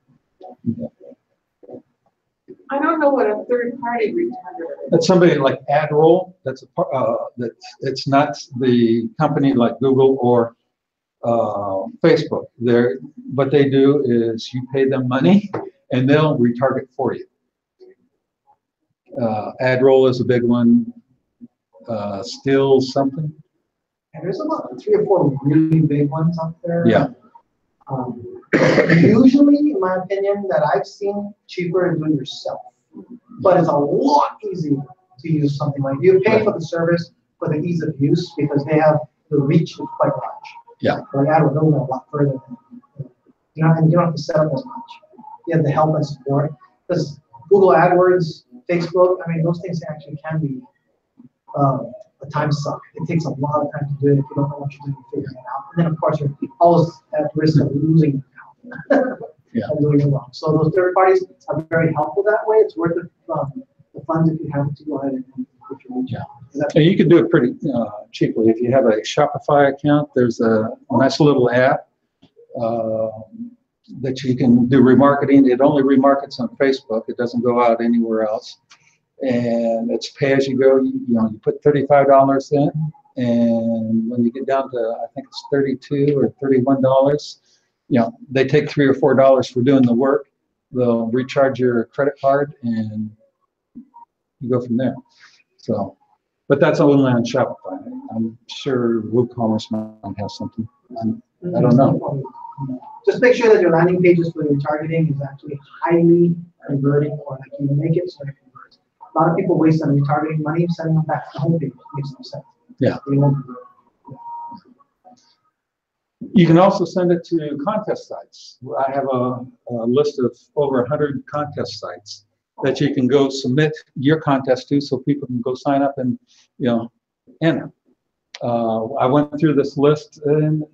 I don't know what a third party retargeter is. That's somebody like AdRoll. That's it's not the company like Google or Facebook. What they do is you pay them money and they'll retarget for you. AdRoll is a big one. Still something. And there's about 3 or 4 really big ones out there. Yeah. Usually, in my opinion, that I've seen, cheaper to do it yourself. But it's a lot easier to use something like you pay for the service for the ease of use because they have the reach is quite large. Yeah. Like AdWords will go a lot further. And you don't have to set up as much. You have the help and support because Google AdWords, Facebook, those things actually can be a time suck. It takes a lot of time to do it if you don't know what you're doing, figuring it out. And then of course you're always at risk of losing your account and doing it wrong. So those third parties are very helpful that way. It's worth it, the funds if you have to go ahead and put your reach out. And you can do it pretty cheaply. If you have a Shopify account, there's a nice little app that you can do remarketing. It only remarkets on Facebook. It doesn't go out anywhere else. And it's pay as you go. You put $35 in, and when you get down to, I think it's $32 or $31, they take $3 or $4 for doing the work. They'll recharge your credit card, and you go from there. So, but that's only on Shopify. I'm sure WooCommerce might have something. I don't know. Just make sure that your landing pages for your targeting is actually highly converting, or like you make it so it converts. A lot of people waste on retargeting money, sending them back to the home page. It makes no sense. Yeah. They won't convert. You can also send it to contest sites. I have a list of over 100 contest sites that you can go submit your contest to, so people can go sign up and enter. I went through this list, and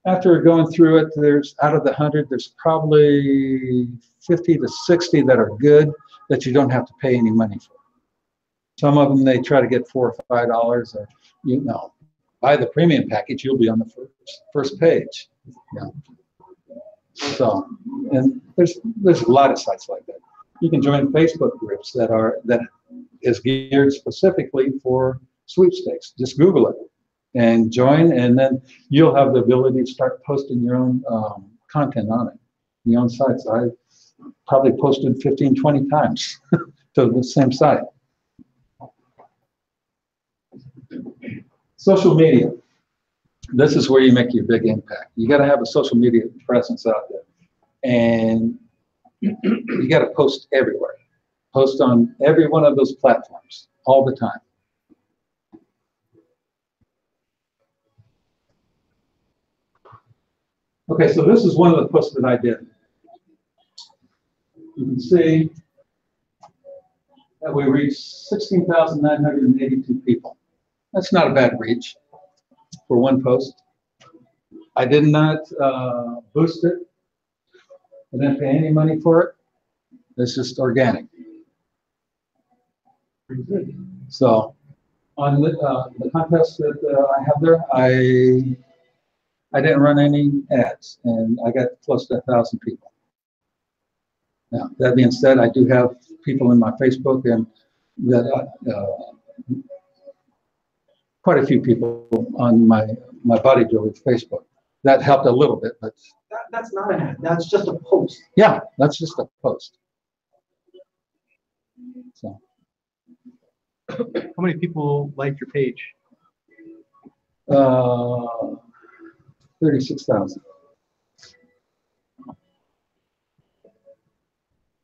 after going through it, there's out of the 100, there's probably 50 to 60 that are good that you don't have to pay any money for. Some of them they try to get $4 or $5, or buy the premium package, you'll be on the first page. So, and there's a lot of sites like that. You can join Facebook groups that is geared specifically for sweepstakes. Just Google it and join, and then you'll have the ability to start posting your own content on it, your own sites. I probably posted 15, 20 times to the same site. Social media. This is where you make your big impact. You got to have a social media presence out there, and you got to post everywhere. Post on every one of those platforms all the time. Okay, so this is one of the posts that I did. You can see that we reached 16,982 people. That's not a bad reach for one post. I did not boost it. I didn't pay any money for it. It's just organic. Pretty good. So on the contest that I have there, I didn't run any ads, and I got close to 1,000 people. Now, that being said, I do have people in my Facebook, and that quite a few people on my body jewelry Facebook. That helped a little bit, but That's not an ad, that's just a post. Yeah, that's just a post. So, How many people like your page? 36,000.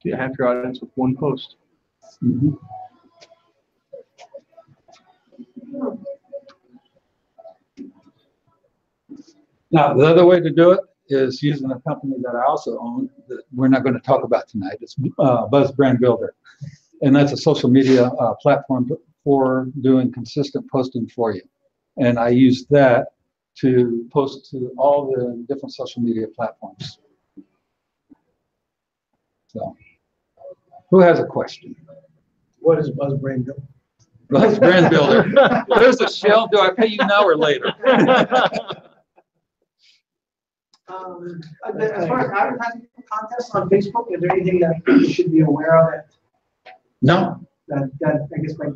Yeah, half your audience with one post. Mhm. Now, the other way to do it is using a company that I also own that we're not going to talk about tonight. It's Buzz Brand Builder. And that's a social media platform for doing consistent posting for you. And I use that to post to all the different social media platforms. So, who has a question? What is Buzz Brain Builder? Buzz Brand Builder. There's a shell. Do I pay you now or later? As far as advertising contests on Facebook, is there anything that people should be aware of No. that I guess like,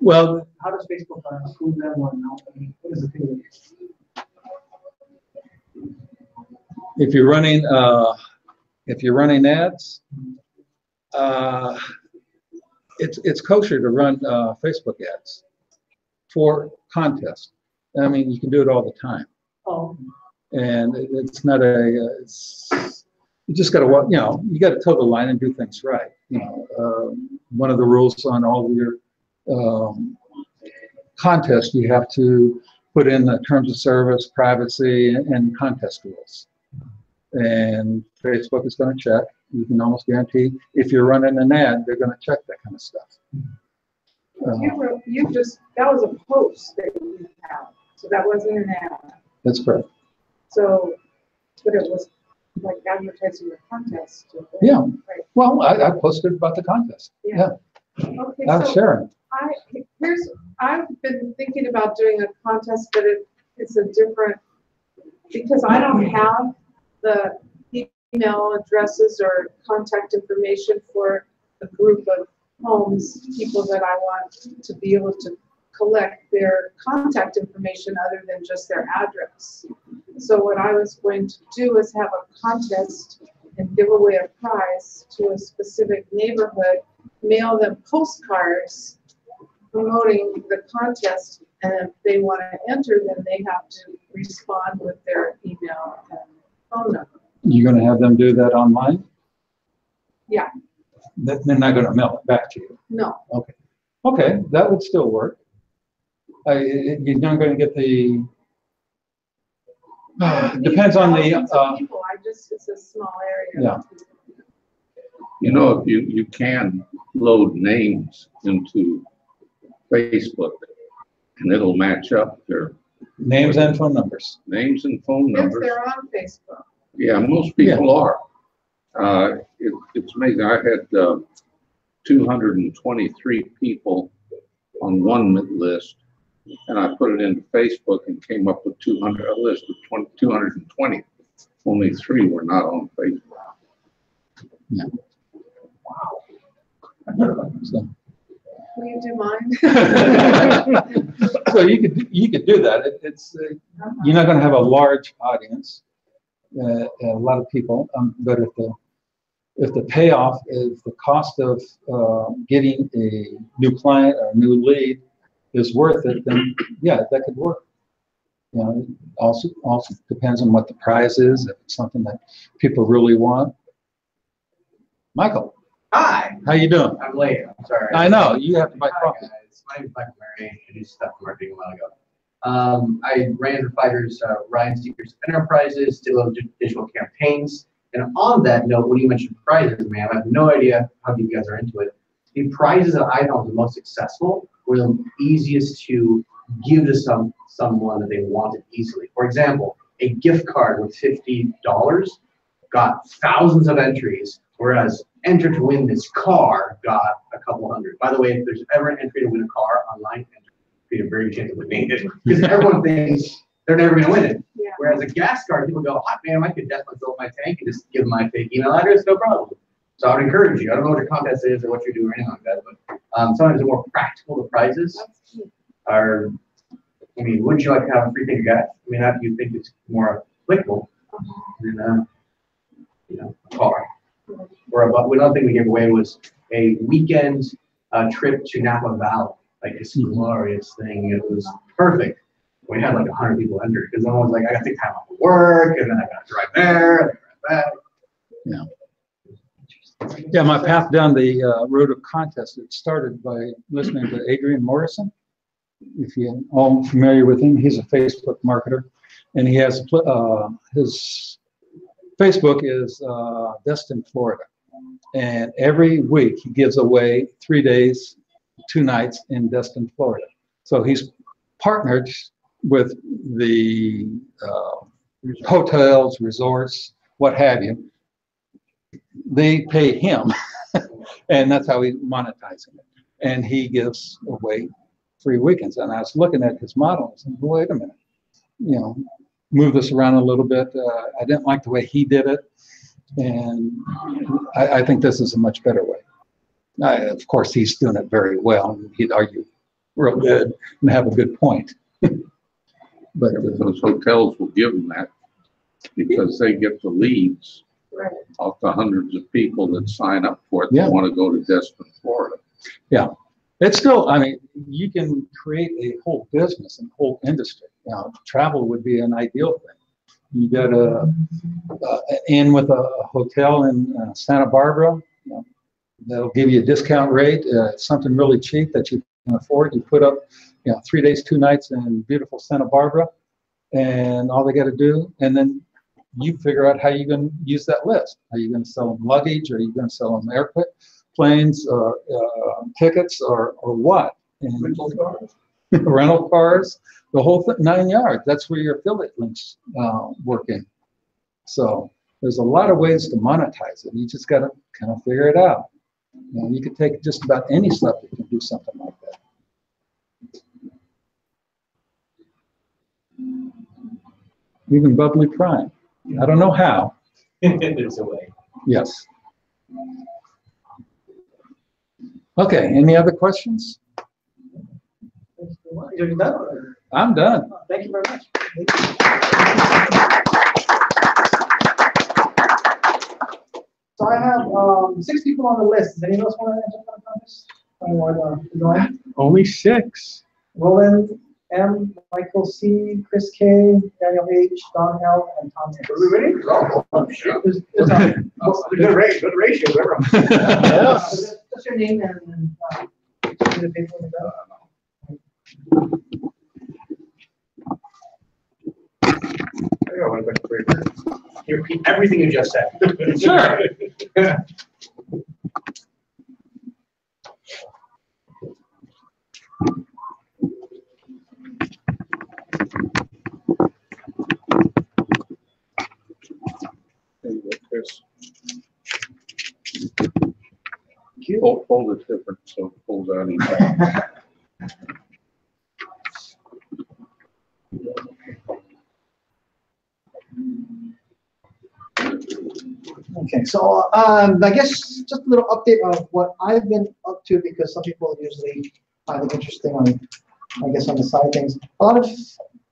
Well, how does Facebook approve them or not? I mean, what is the thing? if you're running ads, it's kosher to run Facebook ads for contests. I mean, you can do it all the time. Oh, And it's not you just got to, you got to toe the line and do things right. One of the rules on all of your contests, you have to put in the terms of service, privacy, and contest rules. And Facebook is going to check. You can almost guarantee if you're running an ad, they're going to check that kind of stuff. That was a post that you had, so that wasn't an ad. That's correct. So, but it was like advertising the contest. Yeah. Right. Well, I posted about the contest. Yeah. Okay, I was so sharing. I've been thinking about doing a contest, but it's a different, because I don't have the email addresses or contact information for a group of homes, people that I want to be able to collect their contact information other than just their address. So what I was going to do is have a contest and give away a prize to a specific neighborhood, mail them postcards promoting the contest, and if they want to enter, then they have to respond with their email and phone number. You're going to have them do that online? Yeah. They're not going to mail it back to you? No. Okay. Okay, that would still work. You're not going to get the... depends on the... people. It's a small area. Yeah. You can load names into Facebook and it'll match up their Names and phone numbers. names and phone If numbers. they're on Facebook. Yeah, most people are. It's amazing. I had 223 people on one list, and I put it into Facebook and came up with a list of 220. Only 3 were not on Facebook. Yeah. Wow. So. Will you do mine? So you could do that. You're not going to have a large audience, a lot of people, but if the payoff is the cost of getting a new client or a new lead is worth it, then yeah, that could work. Also depends on what the prize is. If it's something that people really want. Michael. Hi. How you doing? I'm late. I'm sorry. I know you have to buy Hi, coffee. guys. My name's Michael Murray. I introduced stuff marketing a while ago. I ran for 5 years Ryan Seekers Enterprises, did a little digital campaigns. And on that note, when you mentioned prizes, man, I have no idea how deep you guys are into it. The prizes that I found the most successful were the easiest to give to someone that they wanted easily. For example, a gift card with $50 got thousands of entries, whereas enter to win this car got a couple hundred. By the way, if there's ever an entry to win a car online, be a very good chance of winning it, because everyone thinks they're never going to win it. Yeah. Whereas a gas card, people go, "Hot man, I could definitely fill up my tank and just give them my fake email address, no problem." So I would encourage you. I don't know what your contest is or what you're doing or anything like that, but sometimes they're more practical. The prizes are. I mean, wouldn't you like to have a free thing, guys? I mean, how do you think it's more applicable? and a car. Or another thing we gave away was a weekend trip to Napa Valley. Like this glorious thing. It was perfect. We had like 100 people enter because no one's like, I got to take time off of work, and then I got to drive there, and drive back. Yeah. Yeah, my path down the road of contest, it started by listening to Adrian Morrison. If you're all familiar with him, he's a Facebook marketer, and he has his Facebook is Destin, Florida, and every week he gives away 3 days, 2 nights in Destin, Florida. So he's partnered with the hotels, resorts, what have you. They pay him, and that's how he's monetizing it. And he gives away free weekends. And I was looking at his model and said, wait a minute, move this around a little bit. I didn't like the way he did it, and I think this is a much better way. Of course, he's doing it very well. He'd argue real good and have a good point. But those hotels will give them that because they get the leads off the hundreds of people that sign up for it that want to go to Destin, Florida. Yeah, it's still, I mean, you can create a whole business and whole industry. Travel would be an ideal thing. You got in with a hotel in Santa Barbara, that'll give you a discount rate, something really cheap that you can afford. You put up 3 days, 2 nights in beautiful Santa Barbara, and all they got to do, and then you figure out how you're going to use that list. Are you going to sell them luggage? Are you going to sell them airplanes or tickets or what? And rental cars. Rental cars, the whole 9 yards. That's where your affiliate links work in. So there's a lot of ways to monetize it. You just got to kind of figure it out. You could take just about any stuff that can do something like that. Even Bubbly Prime. I don't know how. There's a way. Yes. Okay, any other questions? You're done, or? I'm done. Thank you very much. So I have 6 people on the list. Does anyone else want to jump on this? Go ahead. Only 6. Roland M, Michael C, Chris K, Daniel H, Don L, and Tom Hicks. Are we ready? Oh, shit. Good ratio, everyone. Yeah. So that's your name and the paper on the go. There you go. You repeat everything you just said. Sure. Fold is different, so it pulls out each. Okay, so I guess just a little update of what I've been up to, because some people usually find it interesting on, I guess, on the side things. A lot of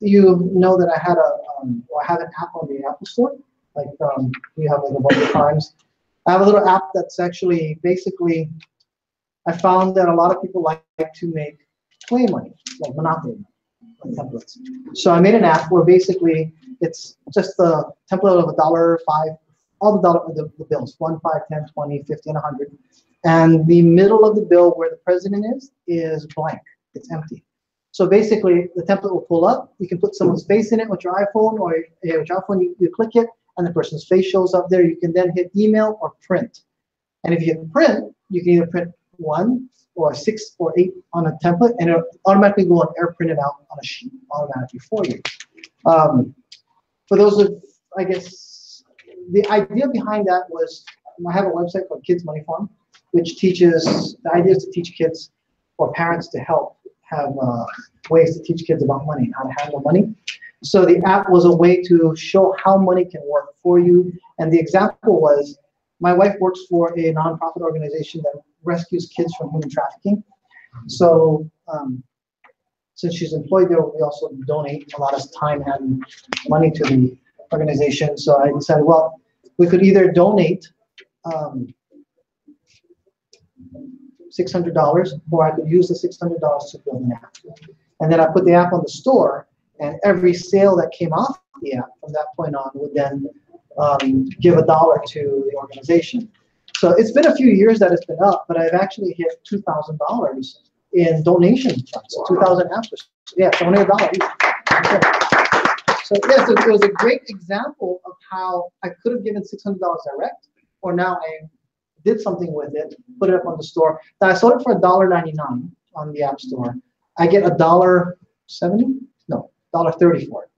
you know that I had I have an app on the Apple Store, like we have like a bunch of times. I have a little app that's actually basically, I found that a lot of people like to make play money, like Monopoly templates. So I made an app where basically it's just the template of $1, $5, all the bills, 1, 5, 10, 20, 50, and 100. And the middle of the bill where the president is blank. It's empty. So basically, the template will pull up. You can put someone's face in it with your iPhone, or with your iPhone, you click it, and the person's face shows up there. You can then hit email or print. And if you hit print, you can either print 1 or 6 or 8 on a template, and it'll automatically go and air print it out on a sheet automatically for you. For those of, I guess, the idea behind that was, I have a website called Kids Money Farm, which teaches, the idea is to teach kids or parents to help have ways to teach kids about money, how to handle money. So the app was a way to show how money can work for you. And the example was, my wife works for a nonprofit organization that rescues kids from human trafficking. So since she's employed there, we also donate a lot of time and money to the organization. So I decided, well, we could either donate $600, or I could use the $600 to build an app. And then I put the app on the store, and every sale that came off the app from that point on would then give $1 to the organization. So it's been a few years that it's been up, but I've actually hit $2,000 in donation funds, 2,000 apps. Yeah, so only $1. So yes, it was a great example of how I could have given $600 direct, or now I did something with it, put it up on the store. Now I sold it for $1.99 on the App Store. I get $1.70? No, $1.30 for it.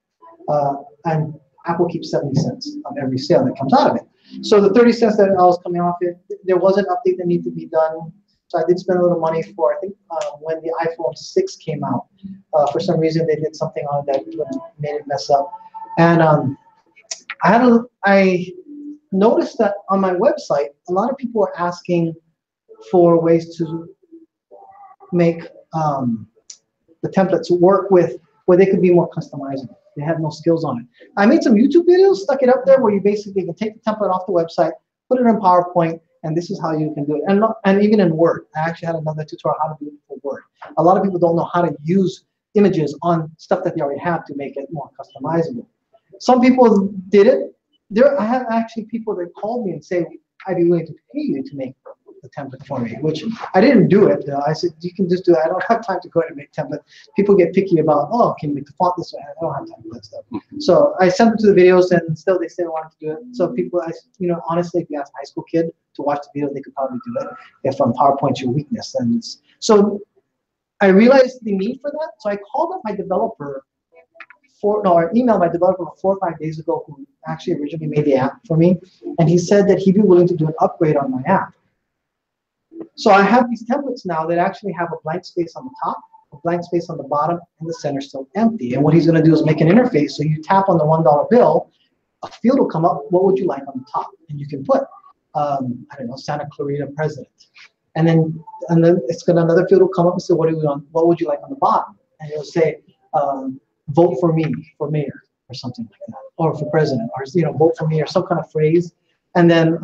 And Apple keeps 70 cents of every sale that comes out of it. So the 30 cents that I was coming off it, there was an update that needed to be done. So I did spend a little money for, I think, when the iPhone 6 came out. For some reason, they did something on it that made it mess up. And I noticed that on my website, a lot of people are asking for ways to make the templates work with where they could be more customizable. They had no skills on it. I made some YouTube videos, stuck it up there where you basically can take the template off the website, put it in PowerPoint, and this is how you can do it. And even in Word. I actually had another tutorial how to do it for Word. A lot of people don't know how to use images on stuff that they already have to make it more customizable. Some people did it. I have actually people that called me and say, I'd be willing to pay you to make the template for me, which I didn't do it. I said, you can just do it. I don't have time to go ahead and make template. People get picky about, oh, can you make the font this way? I don't have time for that stuff. So I sent them to the videos, and still they still wanted to do it. So people, honestly, if you ask a high school kid to watch the video, they could probably do it if PowerPoint's your weakness. And so I realized the need for that. So I called up my developer I emailed my developer 4 or 5 days ago, who actually originally made the app for me, and he said that he'd be willing to do an upgrade on my app. So I have these templates now that actually have a blank space on the top, a blank space on the bottom, and the center still empty. And what he's going to do is make an interface. So you tap on the $1 bill, a field will come up. What would you like on the top? And you can put, I don't know, Santa Clarita President. And then it's going to, another field will come up and say, what would you like on the bottom? And it'll say, vote for me for mayor, or something like that, or for president, or vote for me, or some kind of phrase. And then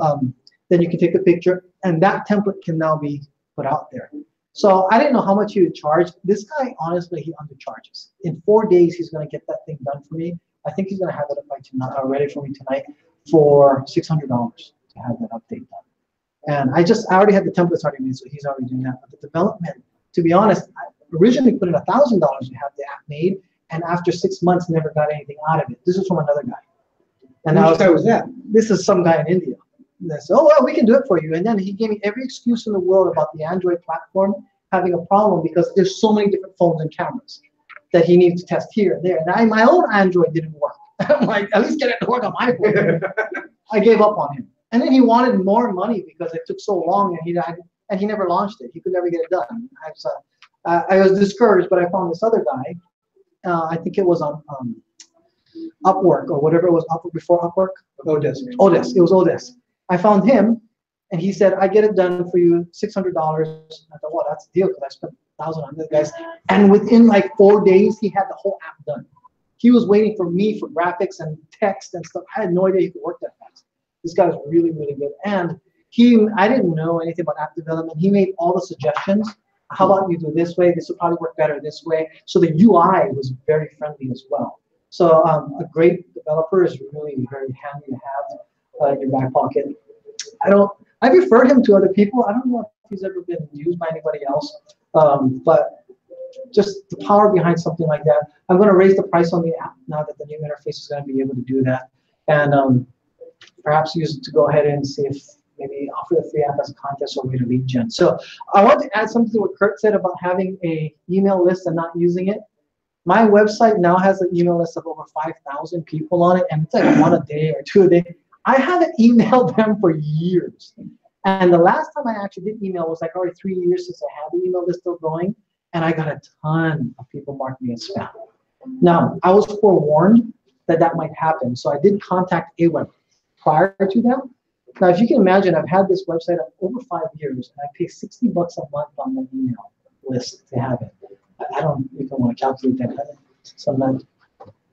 you can take a picture, and that template can now be put out there. So I didn't know how much he would charge. This guy, honestly, he undercharges. In 4 days, he's going to get that thing done for me. I think he's going to have it up by tonight, ready for me tonight, for $600 to have that update done. And I already had the templates already made, so he's already doing that. But the development, to be honest, I originally put in $1,000 to have the app made, and after 6 months, never got anything out of it. This is from another guy. And Which guy was that? This is some guy in India. And I said, oh, well, we can do it for you. And then he gave me every excuse in the world about the Android platform having a problem because there's so many different phones and cameras that he needs to test here and there. And my own Android didn't work. I'm like, at least get it to work on my phone. I gave up on him. And then he wanted more money because it took so long, and he never launched it. He could never get it done. I was discouraged, but I found this other guy. I think it was on Upwork or whatever it was, before Upwork. Odesk. It was Odesk. I found him, and he said, I get it done for you, $600. I thought, well, that's a deal, because I spent $1,000 on this, guys. And within like 4 days, he had the whole app done. He was waiting for me for graphics and text and stuff. I had no idea he could work that fast. This guy was really, really good. And I didn't know anything about app development. He made all the suggestions. How about you do it this way? This will probably work better this way. So the UI was very friendly as well. So a great developer is really very handy to have in your back pocket. I've referred him to other people. I don't know if he's ever been used by anybody else, but just the power behind something like that. I'm going to raise the price on the app now that the new interface is going to be able to do that, and perhaps use it to go ahead and see if maybe offer the free app as a contest or way to lead gen. So I want to add something to what Kurt said about having a email list and not using it. My website now has an email list of over 5,000 people on it, and it's like 1 a day or 2 a day. I haven't emailed them for years. And the last time I actually did email was like already 3 years since I had the email list still going, and I got a ton of people mark me as spam. Now, I was forewarned that that might happen, so I did contact AWeber prior to that. Now, if you can imagine, I've had this website for over 5 years, and I pay $60 a month on the email list to have it. I don't even want to calculate that. Sometimes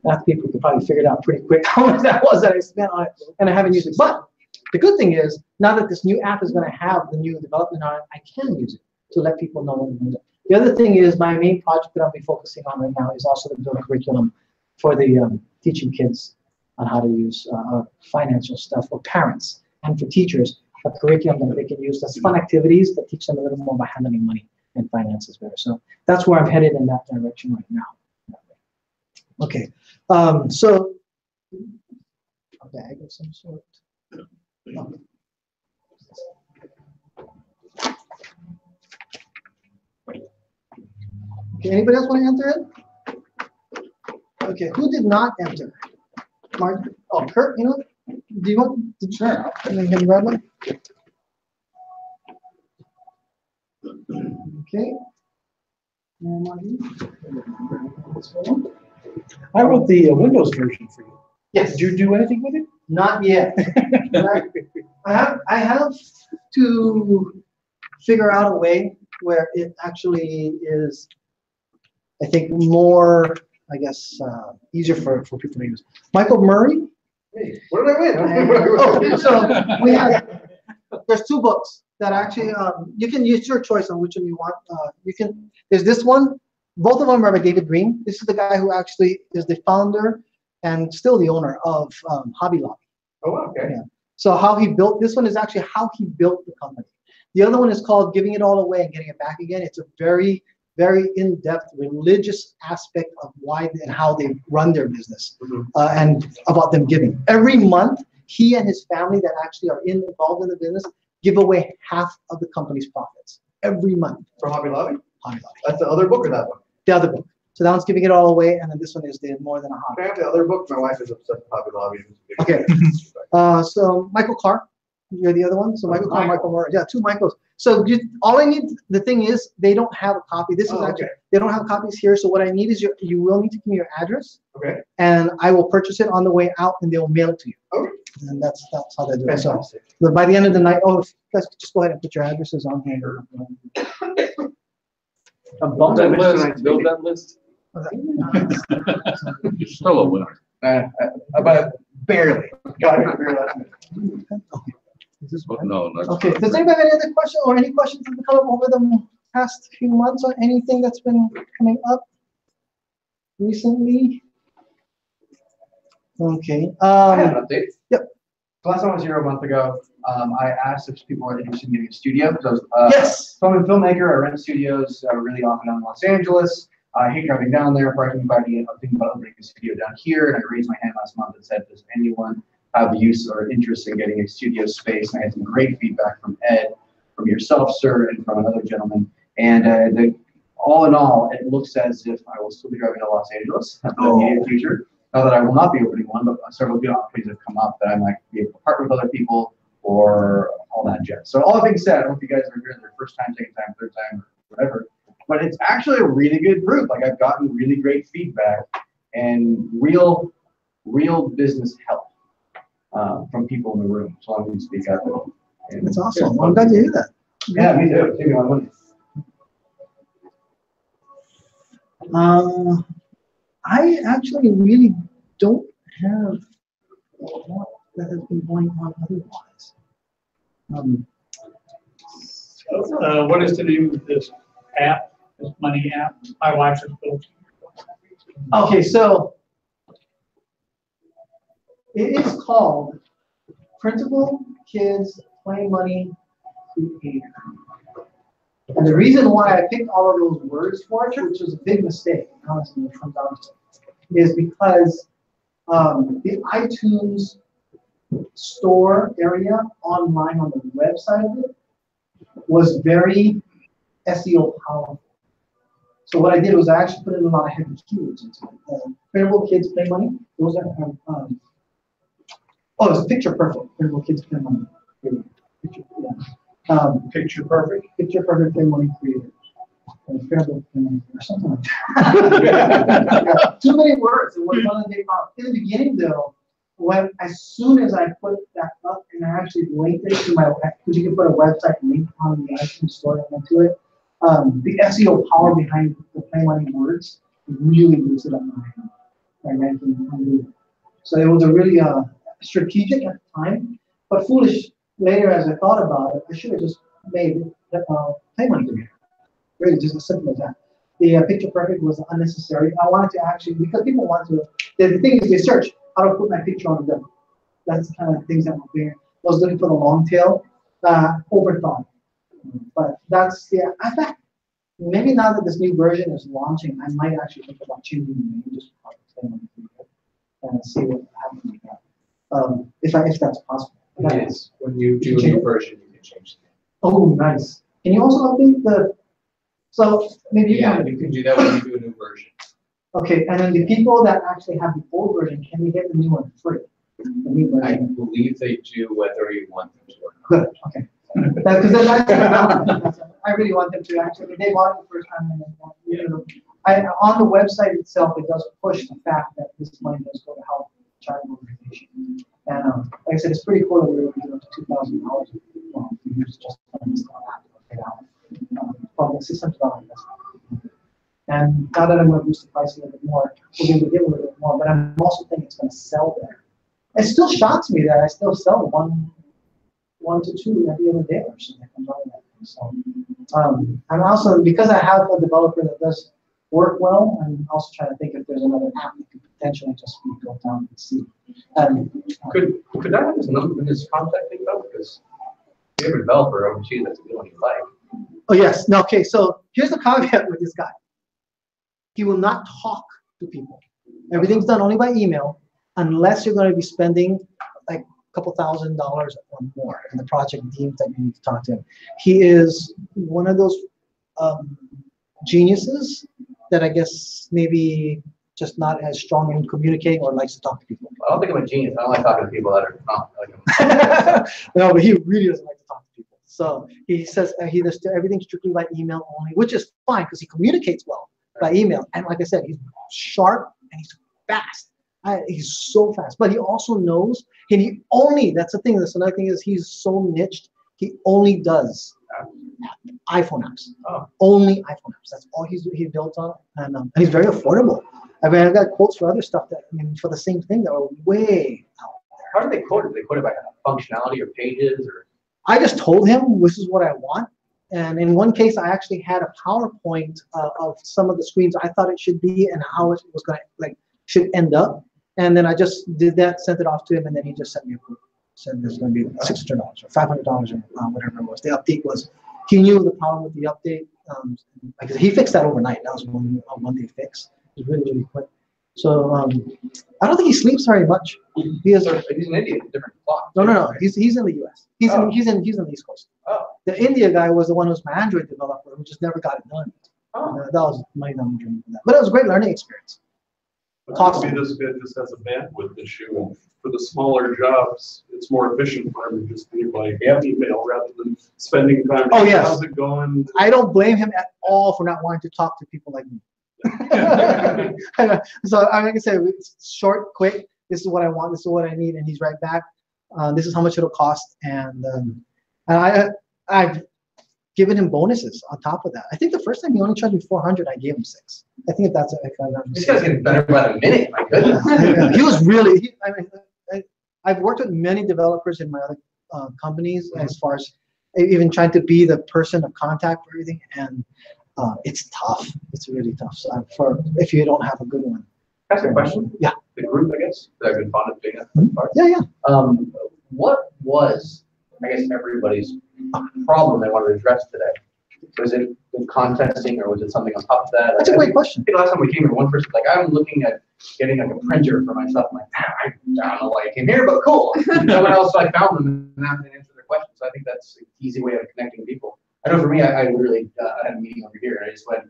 math people could probably figure it out pretty quick how much that was that I spent on it, and I haven't used it. But the good thing is, now that this new app is going to have the new development on it, I can use it to let people know when to use it. The other thing is, my main project that I'll be focusing on right now is also to build a curriculum for the teaching kids on how to use financial stuff for parents and for teachers, a curriculum that they can use that's fun activities that teach them a little more about handling money and finances better. So that's where I'm headed in that direction right now. Okay, so a bag of some sort. Okay. Okay, anybody else want to enter it? Okay, who did not enter? Mark? Oh, Kurt, you know? Do you want? Sure. Can you grab one? Okay. I wrote the Windows version for you. Yes. Did you do anything with it? Not yet. I have to figure out a way where it actually is, I think, more, I guess, easier for people to use. Michael Murray. Hey, what did I win? So we have, there's 2 books that actually, you can use your choice on which one you want. There's this one, both of them are by David Green. This is the guy who actually is the founder and still the owner of Hobby Lobby. Oh, okay. Yeah. So how he built, this one is actually how he built the company. The other one is called Giving It All Away and Getting It Back Again. It's a very, very in-depth religious aspect of why and how they run their business, and about them giving. Every month, he and his family that actually are involved in the business give away half of the company's profits every month. For Hobby Lobby? Hobby Lobby. That's the other book or that one? The other book. So that one's Giving It All Away, and then this one is the More Than a Hobby. The other book, my wife is obsessed with Hobby Lobby. Okay. So Michael Clark, you're the other one. So Michael Clark, Michael Murray. Yeah, 2 Michaels. So all I need, the thing is, they don't have a copy. This is actually, they don't have copies here. So what I need is you will need to give me your address. Okay. And I will purchase it on the way out, and they'll mail it to you. Okay. And that's how they do it. So but by the end of the night, let's just go ahead and put your addresses on here. Build that list. You're still a winner. About barely. Got it. Barely. No, not. Okay. Does anybody have any other questions or any questions that have come up over the past few months or anything that's been coming up recently? Okay. I have an update. Yep. Last time I was here a month ago, I asked if people were interested in getting a studio. Because yes. So I'm a filmmaker. I rent studios really often out in Los Angeles. I hate driving down there. Thinking about opening a studio down here, and I raised my hand last month and said, does anyone have use or interest in getting a studio space? And I had some great feedback from Ed, from yourself, sir, and from another gentleman. And all in all, it looks as if I will still be driving to Los Angeles in the immediate future. Not that I will not be opening one, but several good opportunities have come up that I might be able to partner with other people or all that jazz. So all that being said, I hope you guys are here their first time, second time, third time, or whatever. But it's actually a really good group. Like, I've gotten really great feedback and real business help from people in the room. So I'm going to speak out there. That's awesome. Well, I'm glad to hear that. Yeah, me too. Give me one. I actually really don't have a lot that has been going on otherwise. What is to do with this app, this money app? My wife has built. Okay, so it is called Printable Kids Play Money Creator. And the reason why I picked all of those words for it, which was a big mistake, honestly, it comes down to, is because the iTunes store area online on the website of it was very SEO powerful. So what I did was I actually put in a lot of heavy keywords into it. Printable Kids Play Money. Those are it's picture perfect. Printable Kids Play Money. Picture perfect. Picture perfect Play Money Creator. Printable Play Money or something like that. Too many words. It was one of the in the beginning though. As soon as I put that up and I actually linked it to my website, because you can put a website link on the iTunes store into it, the SEO power behind the Play Money words really boosted up by 1900. So it was a really strategic at the time, but foolish later as I thought about it. I should have just made play money together. Really, just as simple as that. The picture perfect was unnecessary. I wanted to actually, because people want to, the thing is they search how to put my picture on the bill. That's the kind of things that were there. I was looking for the long tail, overthought. But that's, yeah, I thought maybe now that this new version is launching, I might actually think about changing the name just and see what happens with that. If that's possible. Yes, when you do a new version, you can change the name. Oh, nice. Can you also update the, so maybe you can do that when you do a new version. Okay, and then the people that actually have the old version, can they get the new one free? The new I version. believe they do whether you want them to or not. Good, okay. Because I really want them to actually, they bought it the first time and then, on the website itself, it does push the fact that this money does go to help charitable organization. And like I said, it's pretty cool that we were able to $2,000 well, years just on this probably $600. And now that I'm going to boost the price a little bit more, we're going to give a little bit more, but I'm also thinking it's going to sell there. It still shocks me that I still sell one to two every other day or something. So, I'm also, because I have a developer that does work well, I'm also trying to think if there's another app that could potentially just be built down and see. Could I have his number, his contact info? Because if you have a developer overseas, that's a good one you like. Oh yes. No, okay. So here's the caveat with this guy. He will not talk to people. Everything's done only by email, unless you're going to be spending like a couple $1,000 or more, and the project deems that you need to talk to him. He is one of those geniuses that I guess maybe just not as strong in communicating or likes to talk to people. I don't think I'm a genius. I don't like talking to people that are not like him. No, but he really doesn't like to talk to people. So he says he does everything strictly by email only, which is fine because he communicates well by email. And like I said, he's sharp and he's fast. He's so fast. But he also knows, and he only, that's the thing, that's another thing is he's so niched, he only does iPhone apps. Oh. Only iPhone apps. That's all he built on. And he's very affordable. I mean, I got quotes for other stuff that, I mean, for the same thing that are way out there. How do they quote it? Do they quote it by functionality or pages or? I just told him this is what I want. And in one case, I actually had a PowerPoint of some of the screens I thought it should be and how it was going to, should end up. And then I just did that, sent it off to him, and then he just sent me a quote. Said there's going to be $600 or $500 or whatever it was. The update was, he knew the problem with the update. Because he fixed that overnight. That was a one-day fix. It was really, really quick. So I don't think he sleeps very much. He's in India, different clock. No. He's in the U.S. He's in the East Coast. Oh. The India guy was the one who was my Android developer who just never got it done. Oh. That was my dumb dream for that. But it was a great learning experience. Maybe this guy just has a bandwidth issue. For the smaller jobs, it's more efficient for him to just be like email rather than spending time. Oh, yes. How's it going? I don't blame him at all for not wanting to talk to people like me. So I'm going to say it's short, quick. This is what I want. This is what I need, and he's right back. This is how much it'll cost, and I've given him bonuses on top of that. I think the first time he only charged me $400. I gave him $600. I think that's this guy's getting better by the minute. My goodness. He was really. I've worked with many developers in my other companies as far as even trying to be the person of contact for everything, and it's tough. It's really tough. So if you don't have a good one. That's a question. Yeah. The group, I guess, that I've been fond of doing that. Yeah. What was, I guess, everybody's problem they wanted to address today? Was it contesting, or was it something on top of that? That's a great question. I think last time we came here, one person was like, I'm looking at getting like a printer for myself. I'm like, I don't know why I came here, but cool. Someone else found them and answered their questions. So I think that's an easy way of connecting people. I know for me, I literally had a meeting over here, and I just went,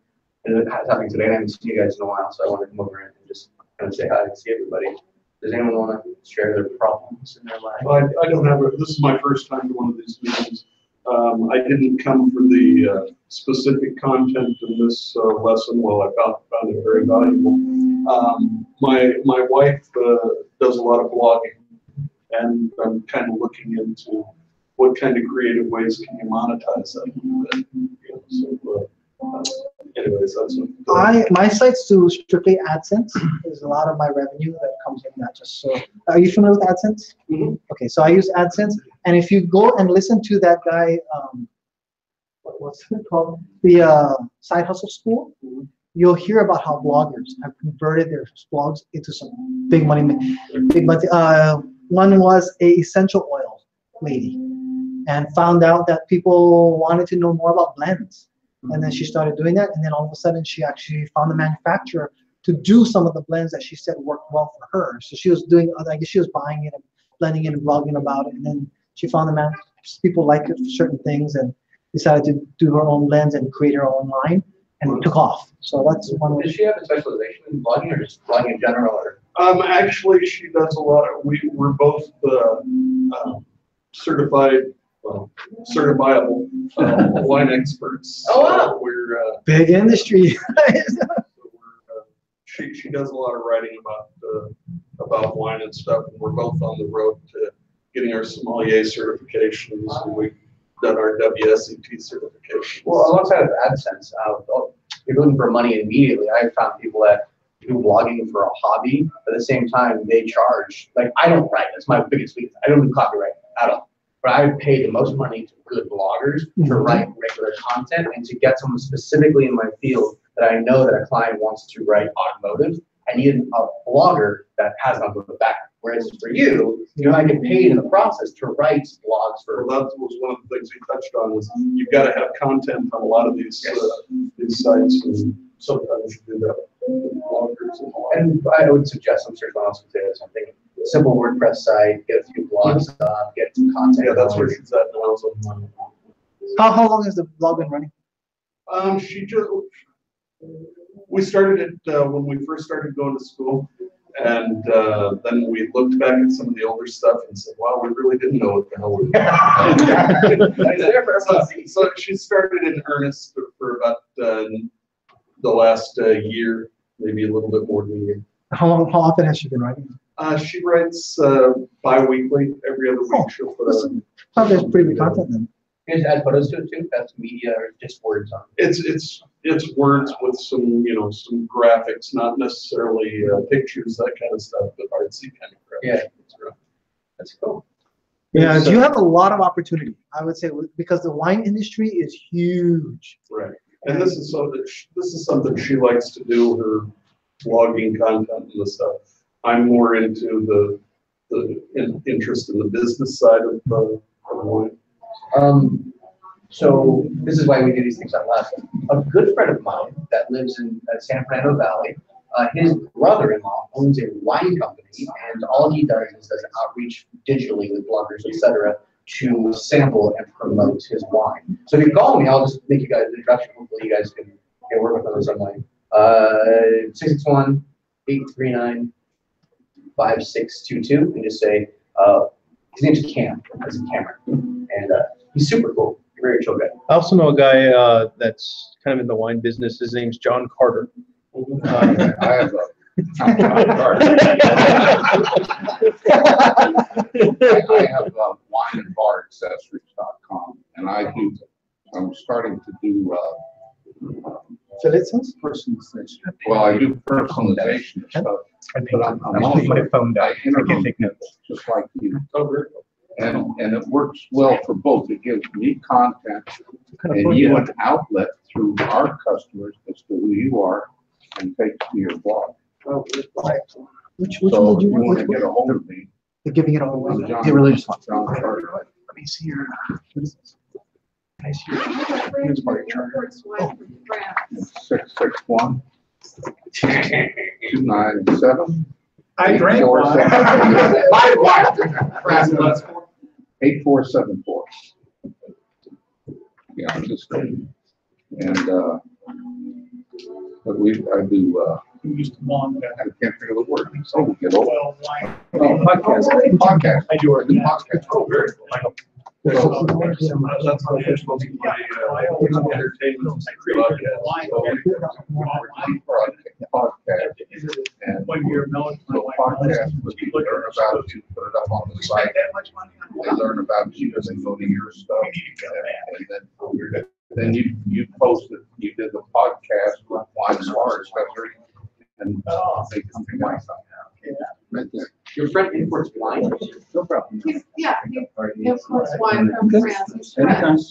and it was happening today, and I haven't seen you guys in a while, so I wanted to come over and just kind of say hi and see everybody. Does anyone want to share their problems in their life? Well, I don't have this is my first time to one of these meetings. I didn't come for the specific content in this lesson. Well, I found it very valuable. My wife does a lot of blogging, and I'm kind of looking into what kind of creative ways can you monetize that. anyways, that's what. My sites do strictly AdSense. There's a lot of my revenue that comes in that just so. Are you familiar with AdSense? Mhm. Okay, so I use AdSense, and if you go and listen to that guy, what's it called? The Side Hustle School. You'll hear about how bloggers have converted their blogs into some big money. Big money. One was a essential oil lady, and found out that people wanted to know more about blends. And then she started doing that, and then all of a sudden she actually found the manufacturer to do some of the blends that she said worked well for her. So she was doing, I guess she was buying it and blending it and blogging about it, and then she found the people like it for certain things and decided to do her own blends and create her own line, and it took off. So that's one way. Does she have a specialization in blogging or just blogging in general? Or? Actually, she does a lot of, we're both certified, certifiable wine experts. Oh, wow. We're Big industry. she does a lot of writing about wine and stuff, and we're both on the road to getting our sommelier certifications, and we've done our WSET certification. Well, alongside of AdSense, if you're looking for money immediately, I've found people that do blogging for a hobby, but at the same time, they charge. Like, I don't write. That's my biggest weakness. I don't do copyright at all. But I pay the most money to good bloggers to write regular content and to get someone specifically in my field that I know that a client wants to write automotive. I need a blogger that has an automotive background. Whereas for you, I get paid in the process to write blogs for. Well, that was one of the things you touched on, was you've got to have content on a lot of these sites, and sometimes you do that with bloggers and all. And I would suggest, I'm sure someone else would say this, something simple WordPress site, get a few blogs up, get some content. Yeah, that's where she's at now. So. How long has the blog been running? We started it when we first started going to school, and then we looked back at some of the older stuff and said, wow, we really didn't know what the hell we were doing. So she started in earnest for about the last year, maybe a little bit more than a year. How often has she been writing? She writes bi-weekly, every other week. She'll put out. Oh, there's pretty good content then. You just add photos to it too? That's media or just words on it? It's words with some, some graphics, not necessarily pictures, that kind of stuff, but artsy kind of graphics. Yeah, that's cool. Yeah, you have a lot of opportunity, I would say, because the wine industry is huge. Right, and this is something she likes to do, her blogging content and the stuff. I'm more into the interest in the business side of wine. So this is why we do these things on last. A good friend of mine that lives in San Fernando Valley, his brother-in-law owns a wine company, and all he does is outreach digitally with bloggers, etc., to sample and promote his wine. So if you call me, I'll just make you guys an introduction. Hopefully you guys can work with us online. 661-839-5622, and just say, his name's Cam, as in Cameron, and he's super cool, very chill guy. I also know a guy that's kind of in the wine business. His name's John Carter. I have wineandbaraccessories.com, and I'm starting to do personalization. Well, I do personalization stuff, but I'm also I interview just like you. And it works well for both. It gives me content and you an outlet through our customers as to who you are and takes to your blog. Which So one if did you you want to get a hold of me, They're giving it all away. John, The religious one. John Carter. Let me see your. What is this? Can I see your? Here's part of your chart. 661 297 I drank one. My wife drank that. 8474. Yeah, just and but I do. You used to belong I can't think of the word. So we get over. well, wine. Podcast. I do it. Podcast. Oh, very cool. That's how I'm supposed to play entertainment Podcast. And When you're known for the podcast, when you learn about you, put it up on the site. that much money. They learn about you as they go to your stuff. And then then you posted, you did the podcast with Wine Bar Accessory, and they come together. Right there. Your friend imports wine? No problem. Yeah, he imports wine from France. He's French.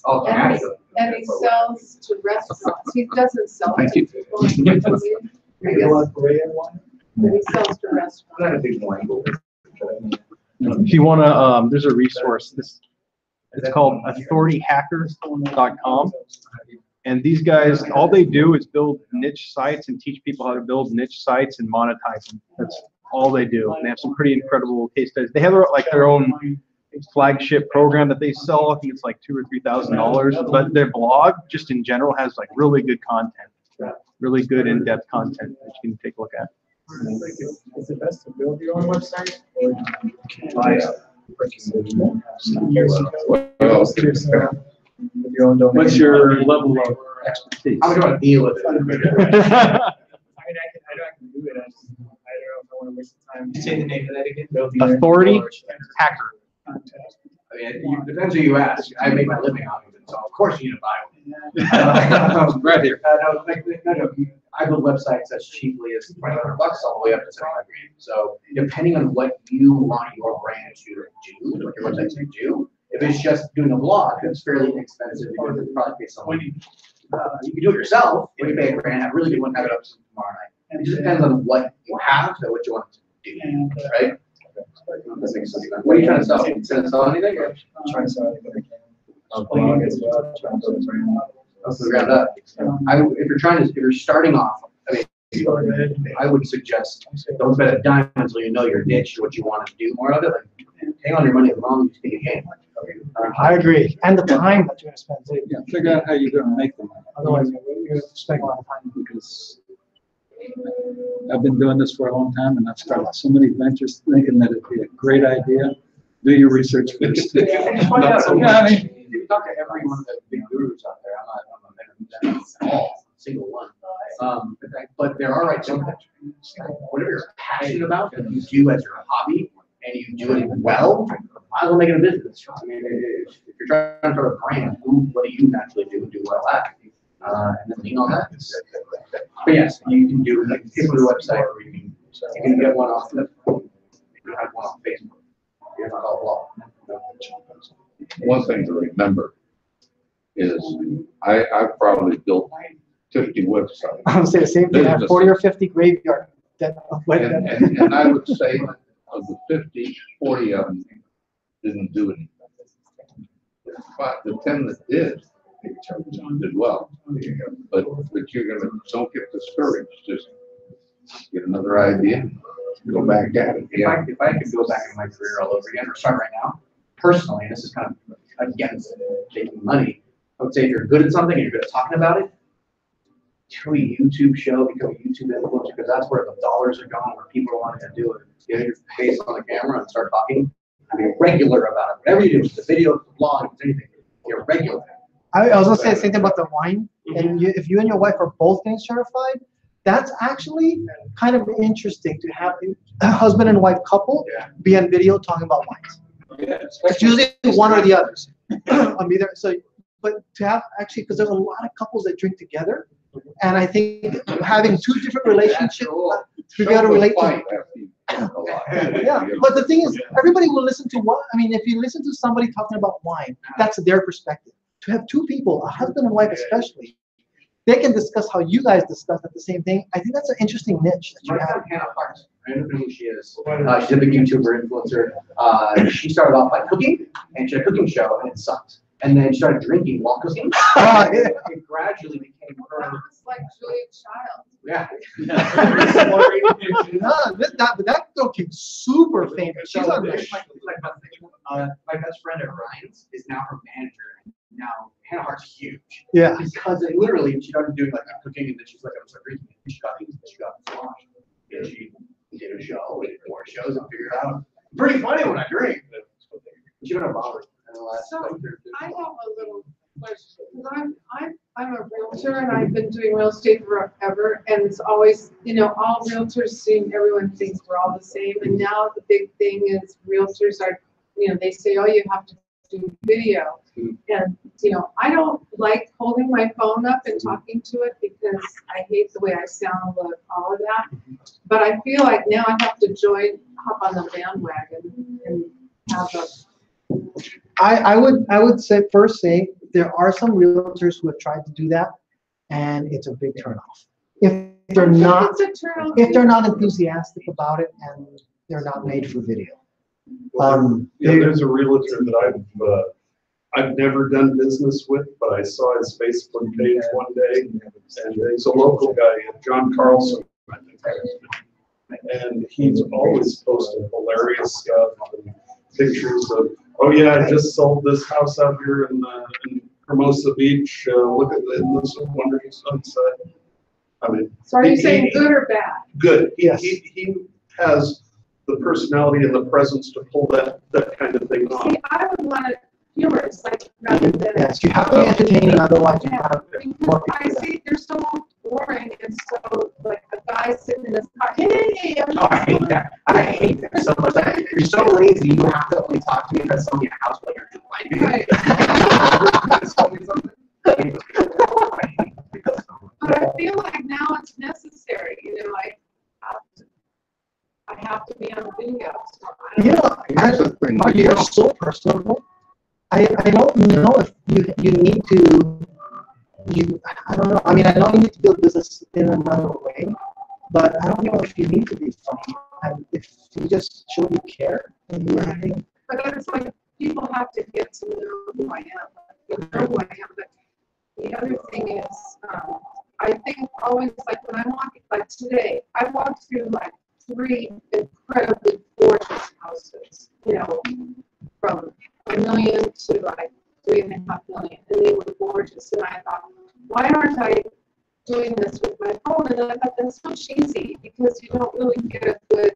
Oh, And he sells to restaurants. He doesn't sell Thank to you. people. I guess, but he sells to restaurants. Not a big wine. If you want to, there's a resource. It's called authorityhackers.com. And these guys, all they do is build niche sites and teach people how to build niche sites and monetize them. That's all they do. And they have some pretty incredible case studies. They have their own flagship program that they sell. I think it's like $2,000 or $3,000. But their blog, just in general, has like really good content, really good in-depth content that you can take a look at. Is it best to build your own website or What's your level of expertise? I would want to deal with it. I can do it. I don't know if I want to waste the time. Say the name of that again. Authority Hacker. I mean, it depends who you ask. I make my living off of it, so of course you need to buy one. Right here. No. I build websites as cheaply as $2,500 all the way up to $75,000. So depending on what you want your brand to do, what your website to do, if it's just doing a blog, it's fairly inexpensive because it's probably pay someone. You can do it yourself. If you pay a brand, have a really good one, have it up tomorrow night. It just depends on what you have and what you want to do, right? What are you trying to sell? You trying to sell anything? Or? I'm trying to sell anything I can. Blog as well. Trying to build a brand. Ground up. If you're starting off, I would suggest don't bet a dime until you know your niche, what you want to do more of it. Like, hang on your money as long as you can. I agree, and the time that you're gonna spend too. Yeah, figure out how you're gonna make them. Otherwise, you're spending a lot of time. Because I've been doing this for a long time and I've started so many ventures thinking that it'd be a great idea. Do your research first. If you talk to every one of the big gurus out there, I'm not all single one. But there are right some whatever you're passionate about and you do as your hobby and you do it well, might as well make it a business. I mean, if you're trying to start a brand, what do you naturally do and do well at? And then lean on that. But yes, you can do like a website or you can get one off the you have one on Facebook. You're not all blog. One thing to remember is I've probably built 50 websites. I would say the same thing. I have 40 or 50 graveyard. And I would say of the 50, 40 of them didn't do anything. But the 10 that did well. But you're gonna don't get discouraged. Just get another idea. Go back at it. If I could go back in my career all over again or start right now, personally, and this is kind of against taking money, I would say if you're good at something and you're good at talking about it, do a YouTube show, become a YouTube influencer, because that's where the dollars are going, where people are wanting to do it. Get your face on the camera and start talking. I mean, regular about it. Whatever you do, it's the video, the blog, it's anything. You're regular. I was gonna say the same thing about the wine. And if you and your wife are both getting certified, that's actually kind of interesting to have a husband and wife couple be on video talking about wines. It's usually one or the others. Either so, but to have actually, because there's a lot of couples that drink together, and I think having two different relationships to be able to relate to. Yeah, but the thing is, everybody will listen to what I mean. If you listen to somebody talking about wine, that's their perspective. To have two people, a husband and wife especially, they can discuss how you guys discuss at the same thing. I think that's an interesting niche that you have. Hannah Parks. I don't know who she is. She's a big YouTuber influencer. She started off by cooking, and she had a cooking show, and it sucked. And then she started drinking while cooking. It gradually became her. That was like Julia Child. Yeah. That girl became super famous. She's on this. My best friend at Ryan's is now her manager. Now Hannah Hart's huge. Yeah. Because it literally she started doing like cooking and then she's like, I'm sorry, drinking. And she got squashed. And she did a show and 4 shows and figured out pretty funny when I drink. She don't have bothered. So I have a little question. I'm a realtor and I've been doing real estate forever, and it's always, all realtors seem, everyone thinks we're all the same. And now the big thing is realtors are, they say, oh, you have to do video. And, you know, I don't like holding my phone up and talking to it because I hate the way I sound with all of that. But I feel like now I have to hop on the bandwagon and have a. I would say there are some realtors who have tried to do that, and it's a big turnoff. If they're not enthusiastic about it and they're not made for video. There's a realtor that I've never done business with, but I saw his Facebook page one day, and he's a local guy, John Carlson, I think. And he's always posting hilarious stuff and pictures of, oh yeah, I just sold this house out here in Hermosa Beach. Look at this wonderful sunset. I mean, so are you saying good or bad? Good. Yes. He has the personality and the presence to pull that kind of thing off. See, I would want it humorous, like rather than. Yes, you have to be entertaining, otherwise you have more I see they're so boring, and so like a guy sitting in his car, hey, Oh, I hate that. I hate that so much. You're so lazy, you have to only talk to me because some of your house players do like Right. But I feel like now it's necessary, you know, like I have to be on video. So I don't know. Here's the thing. You're so personable. I don't know if you need to. I don't know. I mean, I know you need to build business in another way, but I don't know if you need to be funny. And if you just show you care and you're having. But it's like people have to get to know who I am. You know who I am. But the other thing is, I think always like when I'm walking, like today, I walked through like 3 incredibly gorgeous houses, you know, from $1 million to like $3.5 million, and they were gorgeous. And I thought, why aren't I doing this with my phone? And then I thought that's so cheesy because you don't really get a good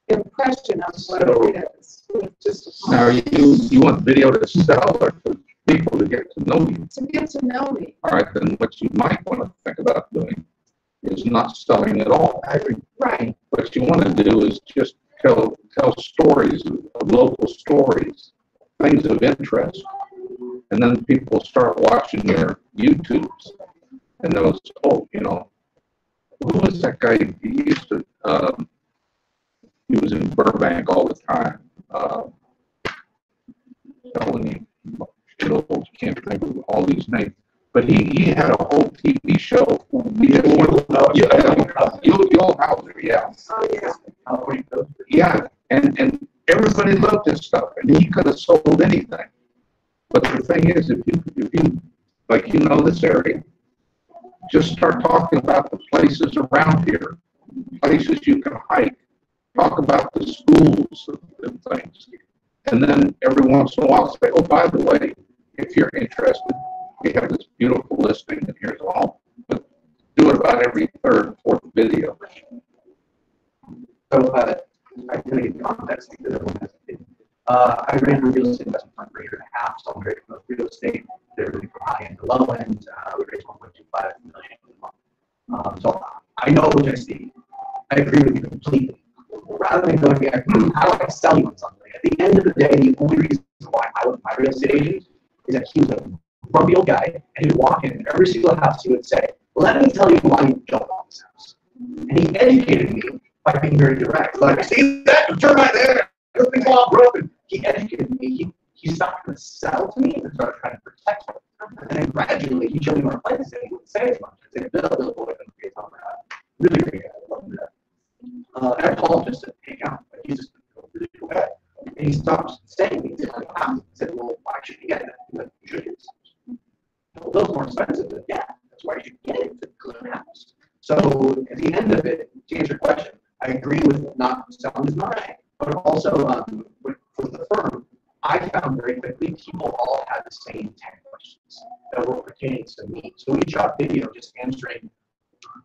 impression of what it is. It's just a Now, you want video to sell or for people to get to know you? to get to know me. All right, then what you might want to think about doing is not selling at all. Right. What you want to do is just tell stories, local stories, things of interest, and then people start watching your YouTubes, and they'll say, oh, you know, who was that guy? He used to, he was in Burbank all the time. Can't think of all these names, but he had a whole TV show. You'll Hauser, yeah. Oh, yeah. Yeah, and everybody loved his stuff, and he could have sold anything. But the thing is, if you like, you know this area, just start talking about the places around here, places you can hike, talk about the schools and things. And then every once in a while say, oh, by the way, if you're interested, we have this beautiful listing, and here's all. But do it about every 3rd or 4th video. So, I really need context because everyone has to. I ran a real estate investment fund for 1.5 years, so I'm very familiar with real estate. They're really from high end to low end. We raised 1.25 million a month. So I know what I see. I agree with you completely. Rather than going, how do I sell you on something? At the end of the day, the only reason why I was my real estate agent is that he was a grumpy old guy, and he would walk in, and every single house he would say, let me tell you why you don't want this house. And he educated me by being very direct. Like, see that termite there? Everything's all broken. He educated me. He stopped trying to sell to me and started trying to protect me. And then gradually, he showed me more places, and he wouldn't say as much. I'd say, Bill, boy, really great guy. I love that. I called just to hang out, but he's just really cool guy. And he stopped saying things like, wow. He said, well, why should you get that? He went, you should get this. Well, those more expensive, but yeah, that's why you should get it. It's a good house. So at the end of it, to answer your question, I agree with not selling as much, but also for the firm, I found very quickly people all had the same 10 questions that were pertaining to me. So we shot video just answering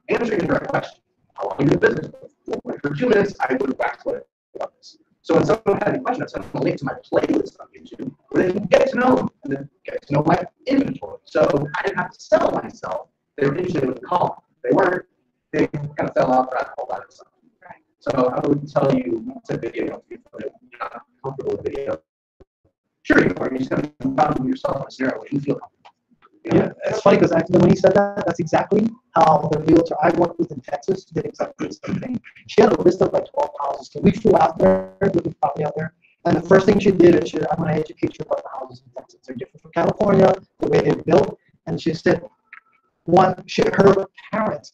a direct question. How long are you in business? For 2 minutes, I would wax what about this. So when someone had any questions, I sent them a link to my playlist on YouTube where they can get to know them and then get to know my inventory. So I didn't have to sell myself. They were interested with the call. They weren't. They kind of fell off that whole lot of stuff. So I would tell you to video if you're not comfortable with video. Sure you are. You're just going to confound yourself in a scenario where you feel comfortable. Yeah, it's funny because actually when he said that, that's exactly how the realtor I worked with in Texas did exactly the same thing. She had a list of like 12 houses. So we flew out there, looking property out there. And the first thing she did is she said, I'm going to educate you about the houses in Texas. They're different from California, the way they're built. And she said, her parents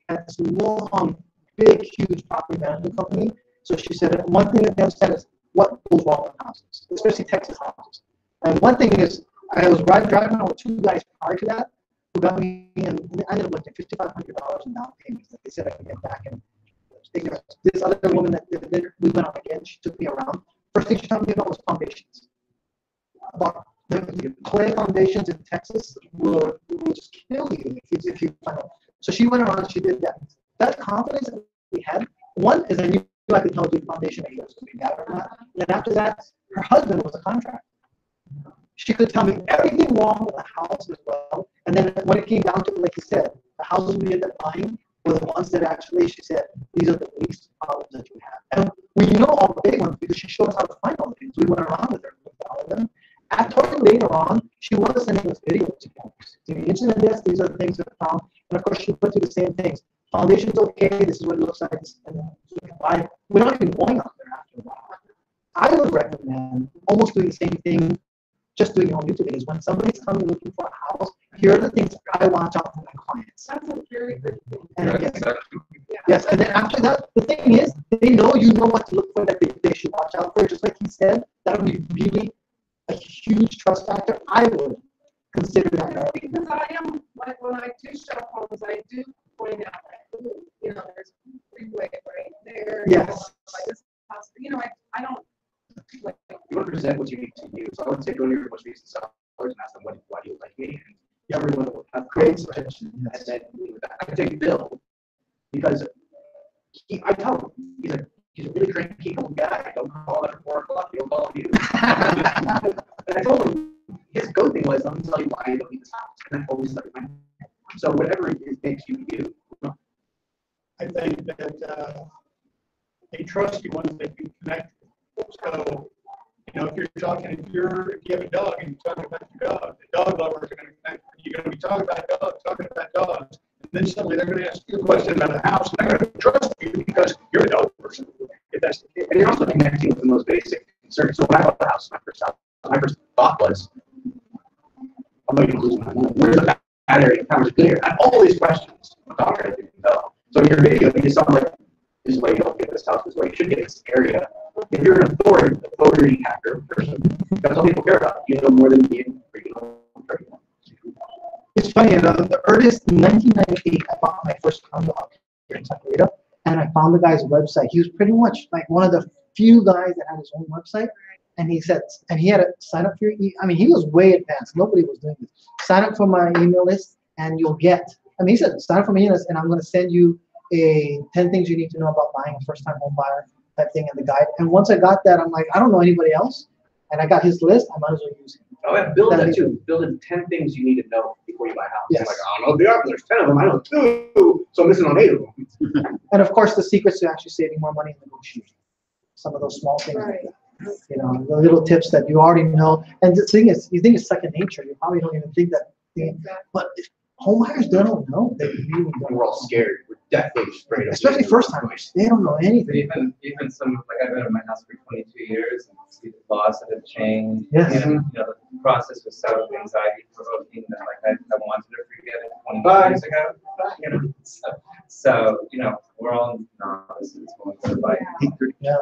had this long, big, huge property management company. So she said that one thing that they understand is what goes wrong with houses, especially Texas houses. And one thing is, I was driving with two guys prior to that who got me, and I ended up with $5,500 in down payments that they said I could get back. And this other woman that we went on again, she took me around. First thing she told me about was foundations. About the clay foundations in Texas will just kill you if you find out. So she went around and she did that. That confidence that we had, one is I knew I could tell you the foundation that was going to be bad or not. And then after that, her husband was a contractor. She could tell me everything wrong with the house as well. And then when it came down to it, like you said, the houses we ended up buying were the ones that actually, she said, these are the least problems that you have. And we know all the big ones because she showed us how to find all the things. We went around with her with all of them. After later on, she was sending us videos to the internet this, these are the things that we found. And of course, she put through the same things. Foundation's okay, this is what it looks like. And then we're not even going out there after a while. I would recommend almost doing the same thing, just doing your own YouTube videos. When somebody's coming looking for a house, here are the things I watch out for my clients. That's a very good thing. And yes, and then after that, the thing is, they know you know what to look for that they should watch out for. Just like he said, that would be really a huge trust factor. I would consider that. Because I am, like, when I do show homes, I do point out, you know, there's a freeway right there. Yes. Like this house, you know, I don't. Like, you want to present what's unique to you. So I would say go to your most recent sellers and ask them why do you like me? And everyone will have great suggestions. And then I can take Bill because I tell him he's a really cranky guy. Don't call him at 4 o'clock. He'll call you. And I told him his go thing was, let me tell you why I don't need this house. And I always like my so whatever it is makes you you. I think that they trust you once they can connect. So, you know, if you have a dog and you're talking about your dog, the dog lovers are going to connect. You're going to be talking about dogs, and then suddenly they're going to ask you a question about a house, and they're going to trust you because you're a dog person. If that's the case. And you're also connecting with the most basic concerns. So when I bought the house, my first thought was, I'm going to lose my money. Where's the bad area? How much good area? I have all these questions about how I didn't know. So in your video, you sound like, this is why you don't get this house, this is why you should get this area. If you're an authority hacker person, that's all people care about. You know more than me and regional. It's funny, the earliest in 1998, I bought my first condo up here in Sacramento, and I found the guy's website. He was pretty much like one of the few guys that had his own website, and he said, and he had to sign up for your, I mean, he was way advanced. Nobody was doing this. Sign up for my email list, and you'll get, I mean, he said, sign up for my email list, and I'm going to send you 10 things you need to know about buying a first-time home buyer. That thing in the guide. And once I got that, I'm like, I don't know anybody else. And I got his list, I might as well use it. Oh, yeah, build that too. Build in 10 things you need to know before you buy a house. Yes. Like, I don't know the there's 10 of them, I know 2, so I'm missing on 8 of them. And of course, the secret's to actually saving more money in negotiation. Some of those small things, right. You know, the little tips that you already know. And the thing is, you think it's second nature. You probably don't even think that. But if home buyers, they don't know. They really don't. We're all scared. We're definitely afraid of Especially first timers. They don't know anything. Even some, like I've been in my house for 22 years and see the laws that have changed. Yes. And, you know, the process was so anxiety provoking that like I wanted to forget it 20 years ago. You know, so you know, we're all novices when we go to buy. Yeah.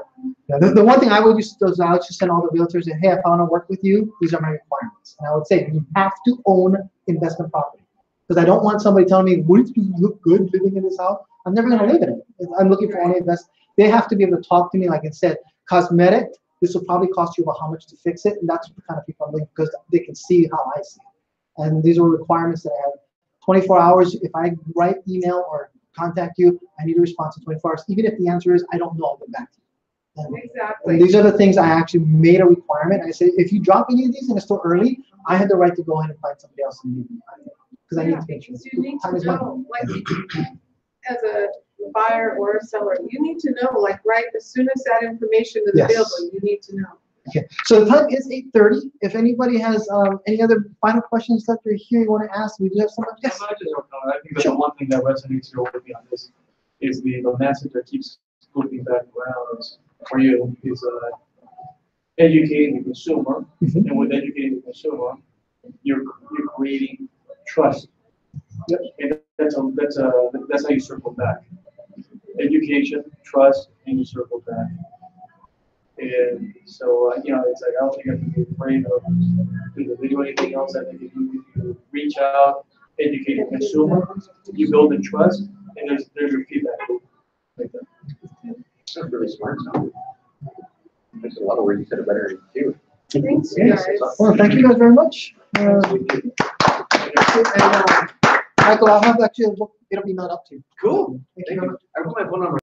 The one thing I would use is I would just send all the realtors and, hey, I want to work with you. These are my requirements. And I would say you have to own investment property. Because I don't want somebody telling me, would it look good living in this house? I'm never going to live in it. I'm looking for only invest. They have to be able to talk to me, like I said, cosmetic. This will probably cost you about how much to fix it. And that's the kind of people I'm looking for because they can see how I see it. And these are requirements that I have. 24 hours, if I write email or contact you, I need a response in 24 hours. Even if the answer is, I don't know, I'll get back to you. Exactly. And these are the things I actually made a requirement. I said, if you drop any of these and it's still early, I had the right to go ahead and find somebody else and leave them. Because I need to make sure. You need Time to is money. know, like, as a buyer or a seller, you need to know, like, right, as soon as that information is Yes. available, you need to know. Okay, so the time is 8:30. If anybody has any other final questions that they're here you want to ask, we do have someone. Yes. I think that the one thing that resonates here with me on this is the message that keeps looping back around for you is educating the consumer, and with educating the consumer, you're creating trust. Yep. And that's how you circle back. Education, trust, and you circle back. And so, it's like, I don't think I have to be afraid of do anything else. I think if you reach out, educate the consumer, you build the trust, and there's your feedback loop. Like that. That's really smart. There's a lot of words you said are better too. Thanks, Yes. guys. Well, thank you guys very much. Michael, I'll have actually, it'll be not up to you. Cool. Thank you very much. I put my phone number.